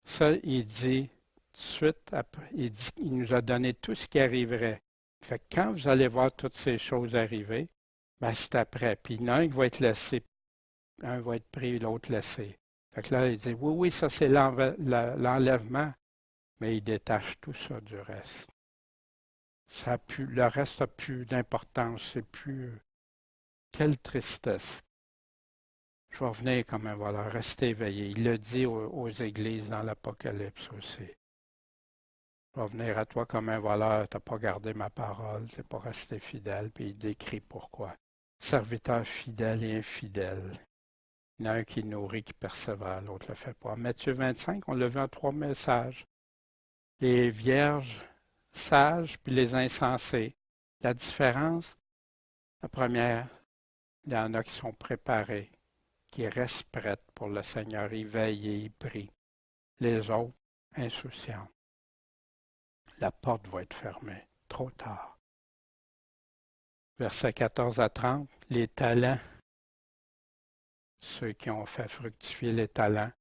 ça, il dit tout de suite, après, il nous a donné tout ce qui arriverait. Fait que quand vous allez voir toutes ces choses arriver, ben c'est après. Puis il y en a un qui va être laissé, un va être pris, l'autre laissé. Fait que là, il dit, oui, oui, ça c'est l'enlèvement, mais il détache tout ça du reste. Le reste n'a plus d'importance, c'est plus... Quelle tristesse! Je vais revenir comme un voleur, restez éveillé. Il le dit aux églises dans l'Apocalypse aussi. Je vais venir à toi comme un voleur, tu n'as pas gardé ma parole, tu n'es pas resté fidèle, puis il décrit pourquoi. Serviteur fidèle et infidèle. Il y en a un qui nourrit, qui persévère, l'autre ne le fait pas. Matthieu 25, on l'a vu en 3 messages. Les vierges sages, puis les insensés. La différence, la première, il y en a qui sont préparés, qui restent prêtes pour le Seigneur, ils veillent et ils prient. Les autres, insouciants. La porte va être fermée, trop tard. Versets 14 à 30, les talents, ceux qui ont fait fructifier les talents,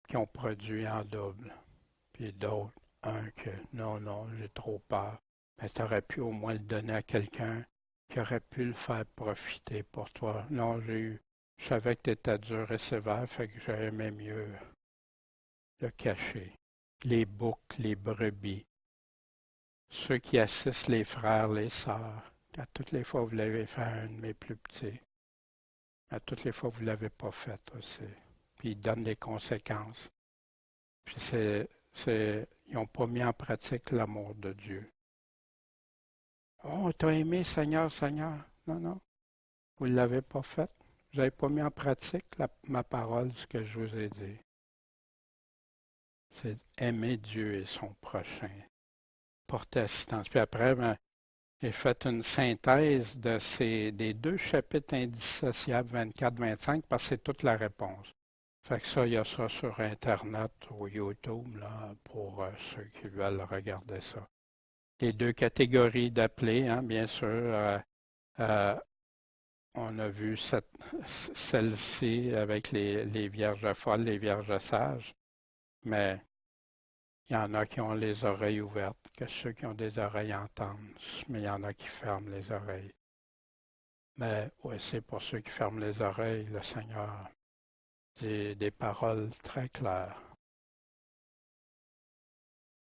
qui ont produit en double. Puis d'autres, un que non, j'ai trop peur. Mais tu aurais pu au moins le donner à quelqu'un qui aurait pu le faire profiter pour toi. Non, je savais que tu étais dur et sévère, fait que j'aimais mieux le cacher. Les boucs, les brebis, ceux qui assistent les frères, les sœurs, à toutes les fois vous l'avez fait à un de mes plus petits, à toutes les fois vous ne l'avez pas fait aussi. Puis ils donnent les conséquences. Puis ils n'ont pas mis en pratique l'amour de Dieu. Oh, t'as aimé Seigneur, Seigneur. Non, non. Vous ne l'avez pas fait. Vous n'avez pas mis en pratique ma parole, ce que je vous ai dit. C'est aimer Dieu et son prochain. Porter assistance. Puis après, j'ai fait une synthèse des 2 chapitres indissociables 24-25 parce que c'est toute la réponse. Fait que ça, il y a ça sur Internet ou YouTube là, pour ceux qui veulent regarder ça. Les 2 catégories d'appelés, hein, bien sûr. On a vu celle-ci avec les vierges folles, les vierges sages, mais il y en a qui ont les oreilles ouvertes, que ceux qui ont des oreilles entendent, mais il y en a qui ferment les oreilles. Mais oui, c'est pour ceux qui ferment les oreilles, le Seigneur des paroles très claires.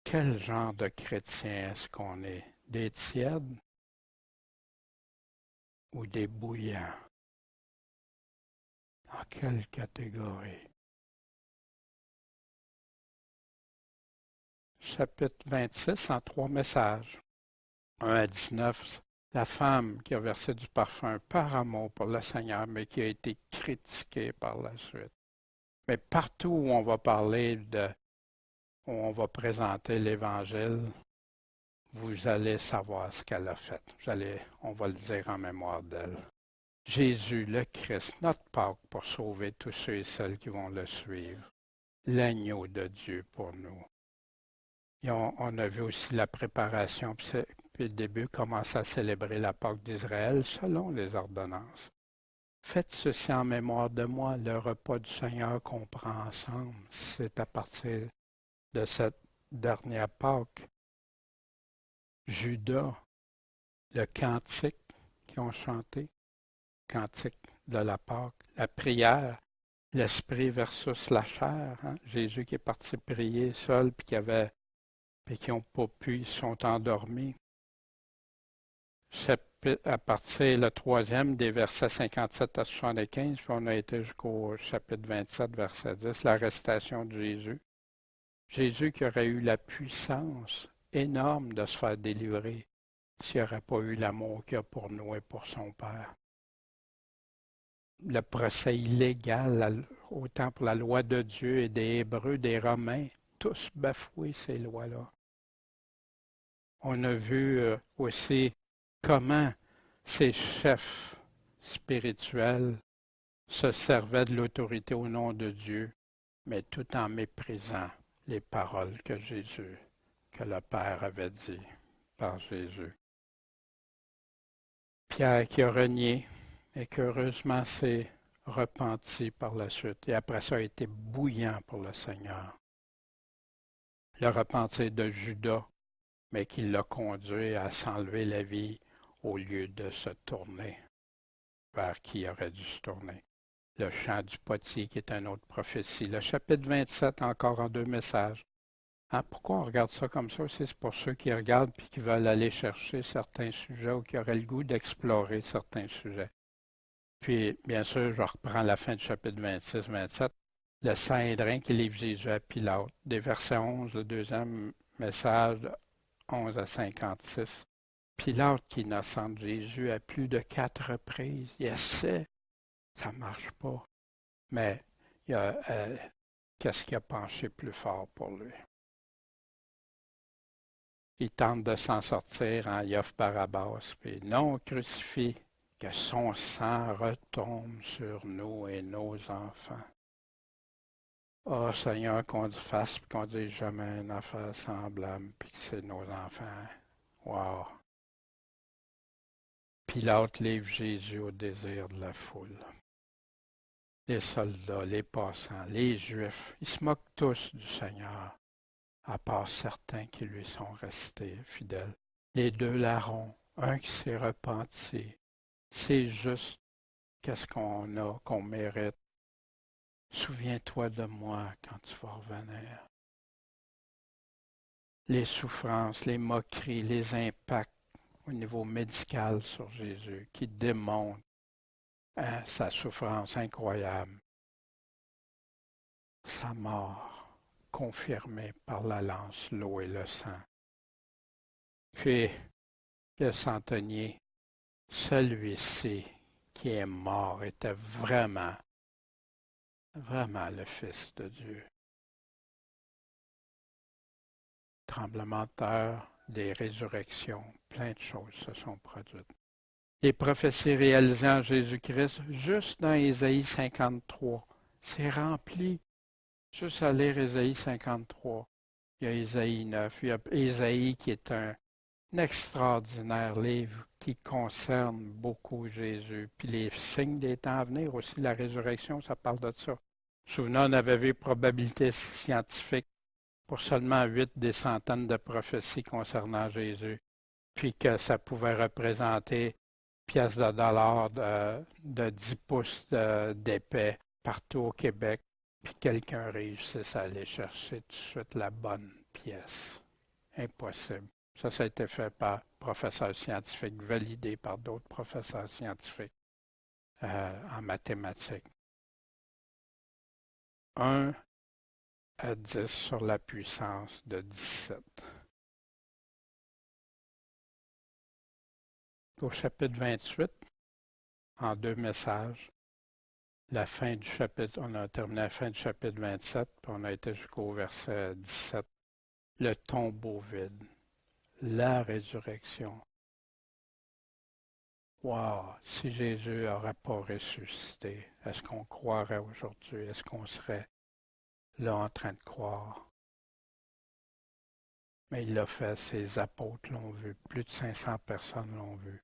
Quel genre de chrétien est-ce qu'on est? Des tièdes ou des bouillants? Dans quelle catégorie? Chapitre 26 en 3 messages. 1 à 19, la femme qui a versé du parfum par amour pour le Seigneur, mais qui a été critiquée par la suite. Mais partout où on va parler où on va présenter l'Évangile, vous allez savoir ce qu'elle a fait. On va le dire en mémoire d'elle. Jésus, le Christ, notre Pâque pour sauver tous ceux et celles qui vont le suivre. L'agneau de Dieu pour nous. Et on a vu aussi la préparation, puis le début commence à célébrer la Pâque d'Israël selon les ordonnances. Faites ceci en mémoire de moi, le repas du Seigneur qu'on prend ensemble. C'est à partir de cette dernière Pâque. Judas, le cantique qu'ils ont chanté, cantique de la Pâque, la prière, l'esprit versus la chair. Hein? Jésus qui est parti prier seul, puis qui n'ont pas pu, ils sont endormis. À partir le troisième des versets 57 à 75, puis on a été jusqu'au chapitre 27, verset 10, l'arrestation de Jésus. Jésus qui aurait eu la puissance énorme de se faire délivrer s'il n'aurait pas eu l'amour qu'il a pour nous et pour son Père. Le procès illégal, autant pour la loi de Dieu et des Hébreux, des Romains, tous bafoués ces lois-là. On a vu aussi comment ces chefs spirituels se servaient de l'autorité au nom de Dieu, mais tout en méprisant les paroles que le Père avait dit par Jésus. Pierre qui a renié et qu'heureusement s'est repenti par la suite. Et après ça a été bouillant pour le Seigneur. Le repentir de Judas, mais qui l'a conduit à s'enlever la vie au lieu de se tourner vers qui il aurait dû se tourner. Le chant du potier qui est une autre prophétie. Le chapitre 27, encore en 2 messages. Hein, pourquoi on regarde ça comme ça? C'est pour ceux qui regardent et qui veulent aller chercher certains sujets ou qui auraient le goût d'explorer certains sujets. Puis, bien sûr, je reprends la fin du chapitre 26-27. Le Sanhédrin qui livre Jésus à Pilate. Des versets 11, le deuxième message, 11 à 56. Pilate qui innocente Jésus à plus de 4 reprises. Il essaie, ça ne marche pas. Mais qu'est-ce qui a penché plus fort pour lui? Il tente de s'en sortir en y offre Barabbas, puis non crucifie, que son sang retombe sur nous et nos enfants. Oh Seigneur, qu'on fasse, puis qu'on dise jamais une affaire semblable, puis que c'est nos enfants. Wow! Pilate livre Jésus au désir de la foule. Les soldats, les passants, les Juifs, ils se moquent tous du Seigneur, à part certains qui lui sont restés fidèles. Les 2 larrons, un qui s'est repenti. C'est juste qu'est-ce qu'on a, qu'on mérite. Souviens-toi de moi quand tu vas revenir. Les souffrances, les moqueries, les impacts au niveau médical sur Jésus qui démontrent sa souffrance incroyable. Sa mort confirmée par la lance, l'eau et le sang. Puis le centenier, celui-ci qui est mort était vraiment le Fils de Dieu. Tremblement de terre, des résurrections, plein de choses se sont produites. Les prophéties réalisées en Jésus-Christ, juste dans Ésaïe 53, c'est rempli. Juste à lire Ésaïe 53. Il y a Ésaïe 9, il y a Ésaïe qui est un extraordinaire livre qui concerne beaucoup Jésus. Puis les signes des temps à venir, aussi la résurrection, ça parle de ça. Souvenez, on avait vu probabilité scientifique pour seulement 8 des centaines de prophéties concernant Jésus. Puis que ça pouvait représenter pièces de dollars de 10 pouces d'épais partout au Québec, puis quelqu'un réussisse à aller chercher tout de suite la bonne pièce. Impossible. Ça a été fait par professeurs scientifiques, validé par d'autres professeurs scientifiques en mathématiques. 1 à 10 sur la puissance de 17. Au chapitre 28, en 2 messages, la fin du chapitre, on a terminé la fin du chapitre 27, puis on a été jusqu'au verset 17. Le tombeau vide, la résurrection. Wow! Si Jésus n'aurait pas ressuscité, est-ce qu'on croirait aujourd'hui? Est-ce qu'on serait là en train de croire? Mais il l'a fait, ses apôtres l'ont vu, plus de 500 personnes l'ont vu.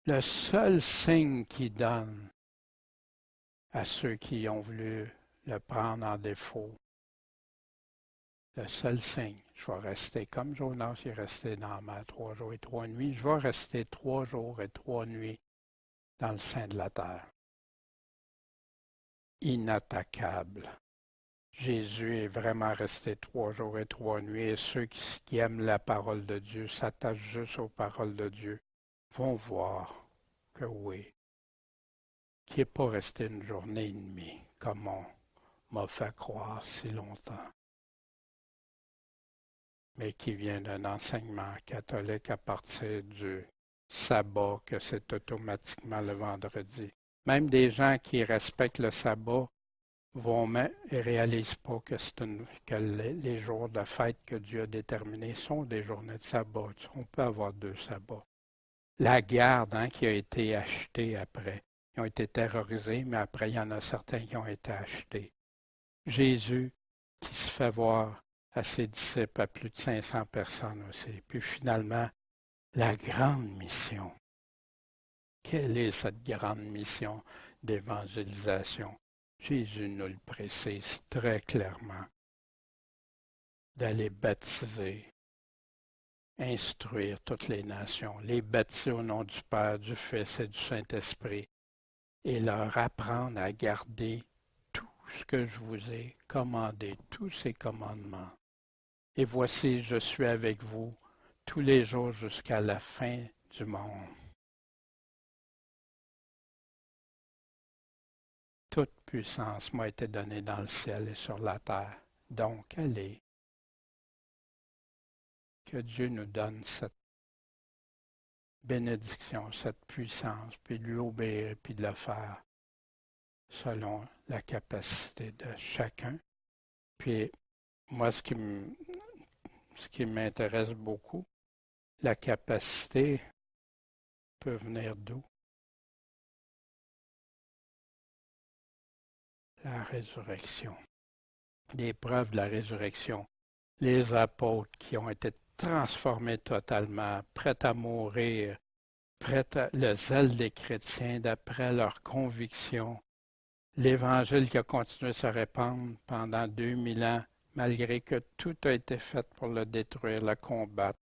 Le seul signe qu'il donne à ceux qui ont voulu le prendre en défaut, le seul signe, je vais rester comme Jonas est resté dans la mer 3 jours et 3 nuits, je vais rester 3 jours et 3 nuits dans le sein de la terre. Inattaquable. Jésus est vraiment resté 3 jours et 3 nuits et ceux qui aiment la parole de Dieu, s'attachent juste aux paroles de Dieu, vont voir que oui, qui n'est pas resté une journée et demie, comme on m'a fait croire si longtemps, mais qui vient d'un enseignement catholique à partir du sabbat, que c'est automatiquement le vendredi. Même des gens qui respectent le sabbat et réalisent pas que les jours de fête que Dieu a déterminés sont des journées de sabbat. On peut avoir 2 sabbats. La garde qui a été achetée après. Ils ont été terrorisés, mais après, il y en a certains qui ont été achetés. Jésus qui se fait voir à ses disciples, à plus de 500 personnes aussi. Puis finalement, la grande mission. Quelle est cette grande mission d'évangélisation? Jésus nous le précise très clairement. D'aller baptiser, instruire toutes les nations, les baptiser au nom du Père, du Fils et du Saint-Esprit, et leur apprendre à garder tout ce que je vous ai commandé, tous ces commandements. Et voici, je suis avec vous tous les jours jusqu'à la fin du monde. Toute puissance m'a été donnée dans le ciel et sur la terre. Donc, allez. Que Dieu nous donne cette bénédiction, cette puissance, puis de lui obéir, puis de le faire selon la capacité de chacun. Puis, moi, ce qui m'intéresse beaucoup, la capacité peut venir d'où? La résurrection. Les preuves de la résurrection. Les apôtres qui ont été transformés totalement, prêts à mourir, le zèle des chrétiens d'après leurs convictions. L'Évangile qui a continué à se répandre pendant 2000 ans, malgré que tout a été fait pour le détruire, le combattre.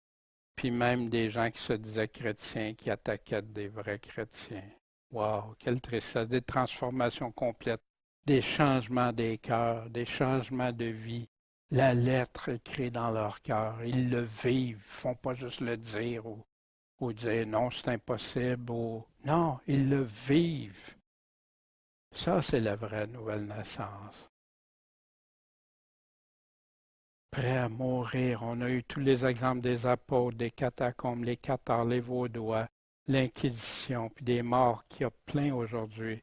Puis même des gens qui se disaient chrétiens, qui attaquaient des vrais chrétiens. Wow, quelle tristesse, des transformations complètes, des changements des cœurs, des changements de vie. La lettre écrite dans leur cœur, ils le vivent, ils ne font pas juste le dire ou dire non, c'est impossible, ou non, ils le vivent. Ça, c'est la vraie nouvelle naissance. Prêt à mourir, on a eu tous les exemples des apôtres, des catacombes, les cathares, les vaudois, l'Inquisition, puis des morts qu'il y a plein aujourd'hui.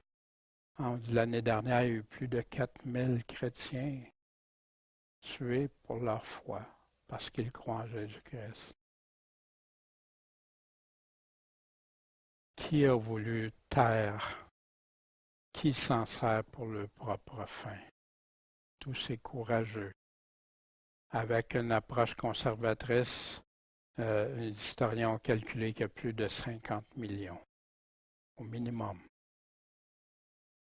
L'année dernière, il y a eu plus de 4000 chrétiens tués pour leur foi, parce qu'ils croient en Jésus-Christ. Qui a voulu taire? Qui s'en sert pour leur propre fin? Tous ces courageux. Avec une approche conservatrice, les historiens ont calculé qu'il y a plus de 50 millions, au minimum.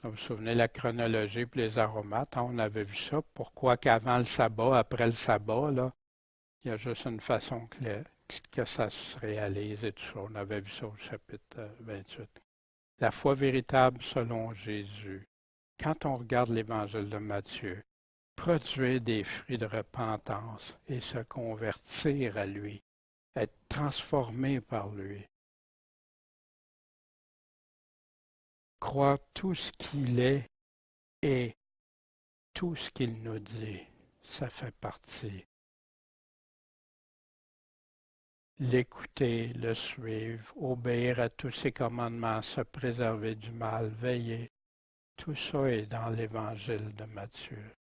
Vous vous souvenez la chronologie pour les aromates, on avait vu ça. Pourquoi qu'avant le sabbat, après le sabbat, là, il y a juste une façon que ça se réalise et tout ça. On avait vu ça au chapitre 28. La foi véritable selon Jésus. quand on regarde l'Évangile de Matthieu, produire des fruits de repentance et se convertir à lui, être transformé par lui, croire tout ce qu'il est et tout ce qu'il nous dit, ça fait partie. L'écouter, le suivre, obéir à tous ses commandements, se préserver du mal, veiller, tout ça est dans l'Évangile de Matthieu.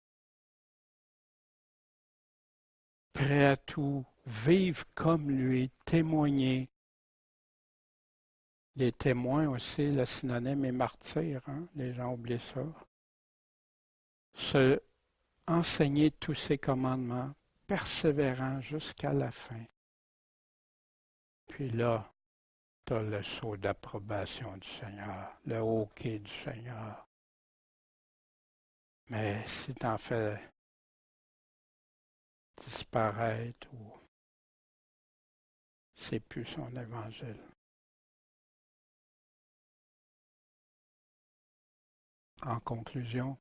Prêt à tout, vivre comme lui, témoigner. Les témoins aussi, le synonyme est martyr, hein? Les gens oublient ça. Se enseigner tous ses commandements, persévérant jusqu'à la fin. Puis là, tu as le sceau d'approbation du Seigneur, le OK du Seigneur. Mais si tu en fais disparaître ou c'est plus son évangile. En conclusion,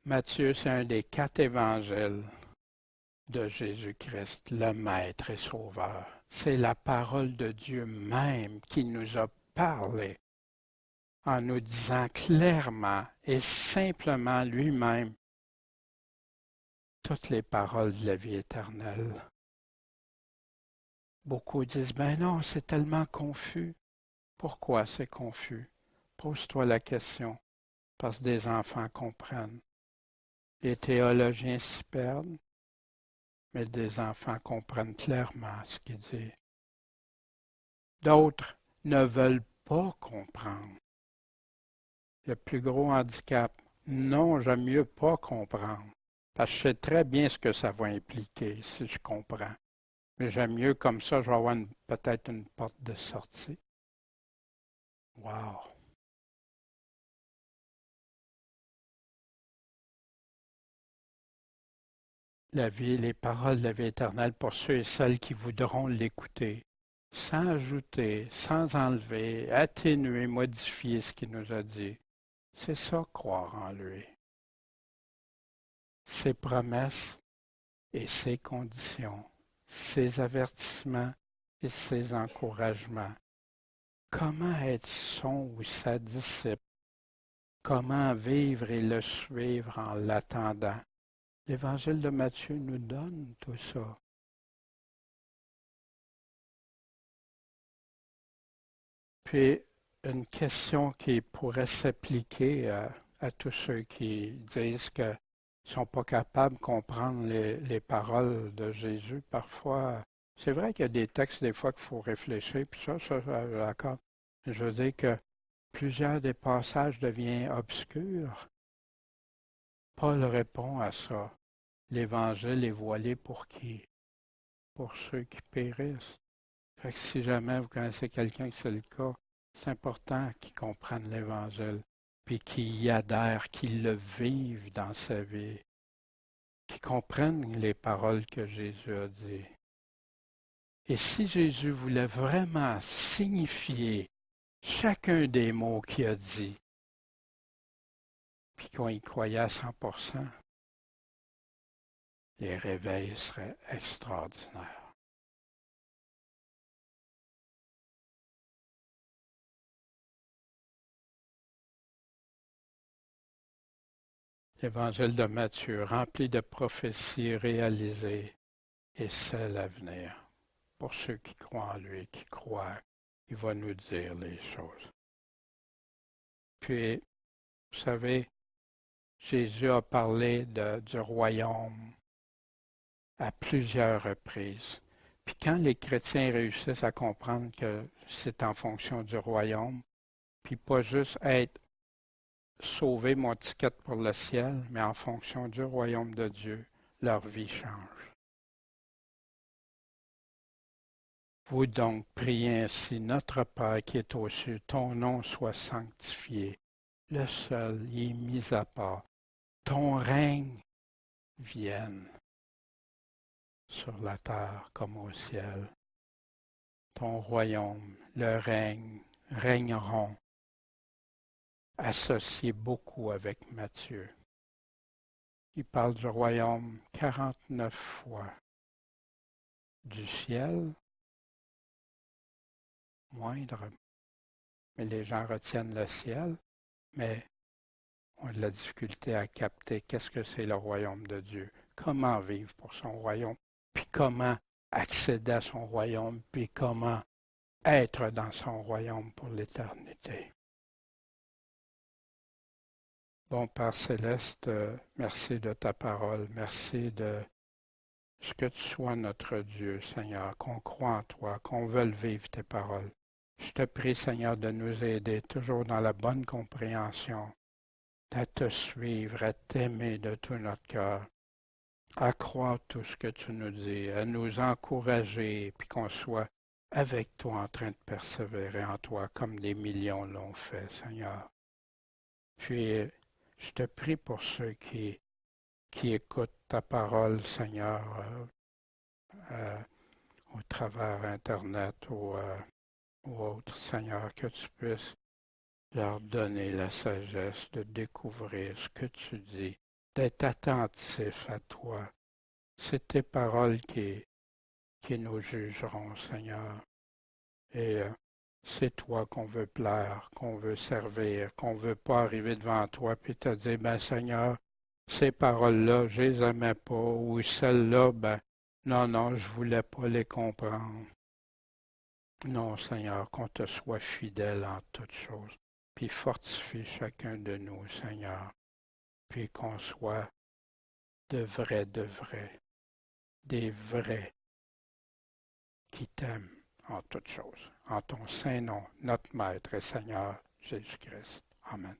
Matthieu, c'est un des 4 évangiles de Jésus-Christ, le Maître et Sauveur. C'est la parole de Dieu même qui nous a parlé en nous disant clairement et simplement lui-même toutes les paroles de la vie éternelle. Beaucoup disent, ben non, c'est tellement confus. Pourquoi c'est confus? Pose-toi la question, parce que des enfants comprennent. Les théologiens s'y perdent, mais des enfants comprennent clairement ce qu'il dit. D'autres ne veulent pas comprendre. Le plus gros handicap, non, j'aime mieux pas comprendre, parce que je sais très bien ce que ça va impliquer si je comprends. Mais j'aime mieux comme ça, je vais avoir peut-être une porte de sortie. Wow! La vie, les paroles de la vie éternelle pour ceux et celles qui voudront l'écouter, sans ajouter, sans enlever, atténuer, modifier ce qu'il nous a dit. C'est ça, croire en lui. Ses promesses et ses conditions, ses avertissements et ses encouragements. Comment être son ou sa disciple? Comment vivre et le suivre en l'attendant? L'Évangile de Matthieu nous donne tout ça. Puis, une question qui pourrait s'appliquer à tous ceux qui disent qu'ils ne sont pas capables de comprendre les paroles de Jésus. Parfois, c'est vrai qu'il y a des textes, des fois, qu'il faut réfléchir, puis ça, d'accord. Je veux dire que plusieurs des passages deviennent obscurs. Paul répond à ça. L'Évangile est voilé pour qui? Pour ceux qui périssent. Fait que si jamais vous connaissez quelqu'un que c'est le cas, c'est important qu'il comprenne l'Évangile, puis qu'il y adhère, qu'il le vive dans sa vie, qu'il comprenne les paroles que Jésus a dit. Et si Jésus voulait vraiment signifier chacun des mots qu'il a dit, puis qu'on y croyait à 100%, les réveils seraient extraordinaires. L'Évangile de Matthieu, rempli de prophéties réalisées, et celles à venir. Pour ceux qui croient en lui, qui croient, il va nous dire les choses. Puis, vous savez, Jésus a parlé du royaume à plusieurs reprises. Puis quand les chrétiens réussissent à comprendre que c'est en fonction du royaume, puis pas juste être sauvé mon ticket pour le ciel, mais en fonction du royaume de Dieu, leur vie change. Vous donc priez ainsi, notre Père qui est aux cieux, ton nom soit sanctifié, le seul y est mis à part, ton règne vienne sur la terre comme au ciel. Ton royaume, le règne, régneront associé beaucoup avec Matthieu. Il parle du royaume 49 fois. Du ciel, moindre. Mais les gens retiennent le ciel, mais ont de la difficulté à capter qu'est-ce que c'est le royaume de Dieu, comment vivre pour son royaume, puis comment accéder à son royaume, puis comment être dans son royaume pour l'éternité. Bon Père céleste, merci de ta parole, merci de ce que tu sois notre Dieu, Seigneur, qu'on croit en toi, qu'on veuille vivre tes paroles. Je te prie, Seigneur, de nous aider toujours dans la bonne compréhension, à te suivre, à t'aimer de tout notre cœur, à croire tout ce que tu nous dis, à nous encourager, puis qu'on soit avec toi en train de persévérer en toi comme des millions l'ont fait, Seigneur. Puis, je te prie pour ceux qui écoutent ta parole, Seigneur, au travers Internet ou autre, Seigneur, que tu puisses leur donner la sagesse de découvrir ce que tu dis, d'être attentif à toi. C'est tes paroles qui nous jugeront, Seigneur. Et c'est toi qu'on veut plaire, qu'on veut servir, qu'on veut pas arriver devant toi puis te dire, ben Seigneur, ces paroles-là, je les aimais pas, ou celles-là, ben non, non, je voulais pas les comprendre. Non, Seigneur, qu'on te soit fidèle en toutes choses, puis fortifie chacun de nous, Seigneur, puis qu'on soit de vrais, des vrais qui t'aiment en toutes choses. En ton saint nom, notre Maître et Seigneur Jésus-Christ. Amen.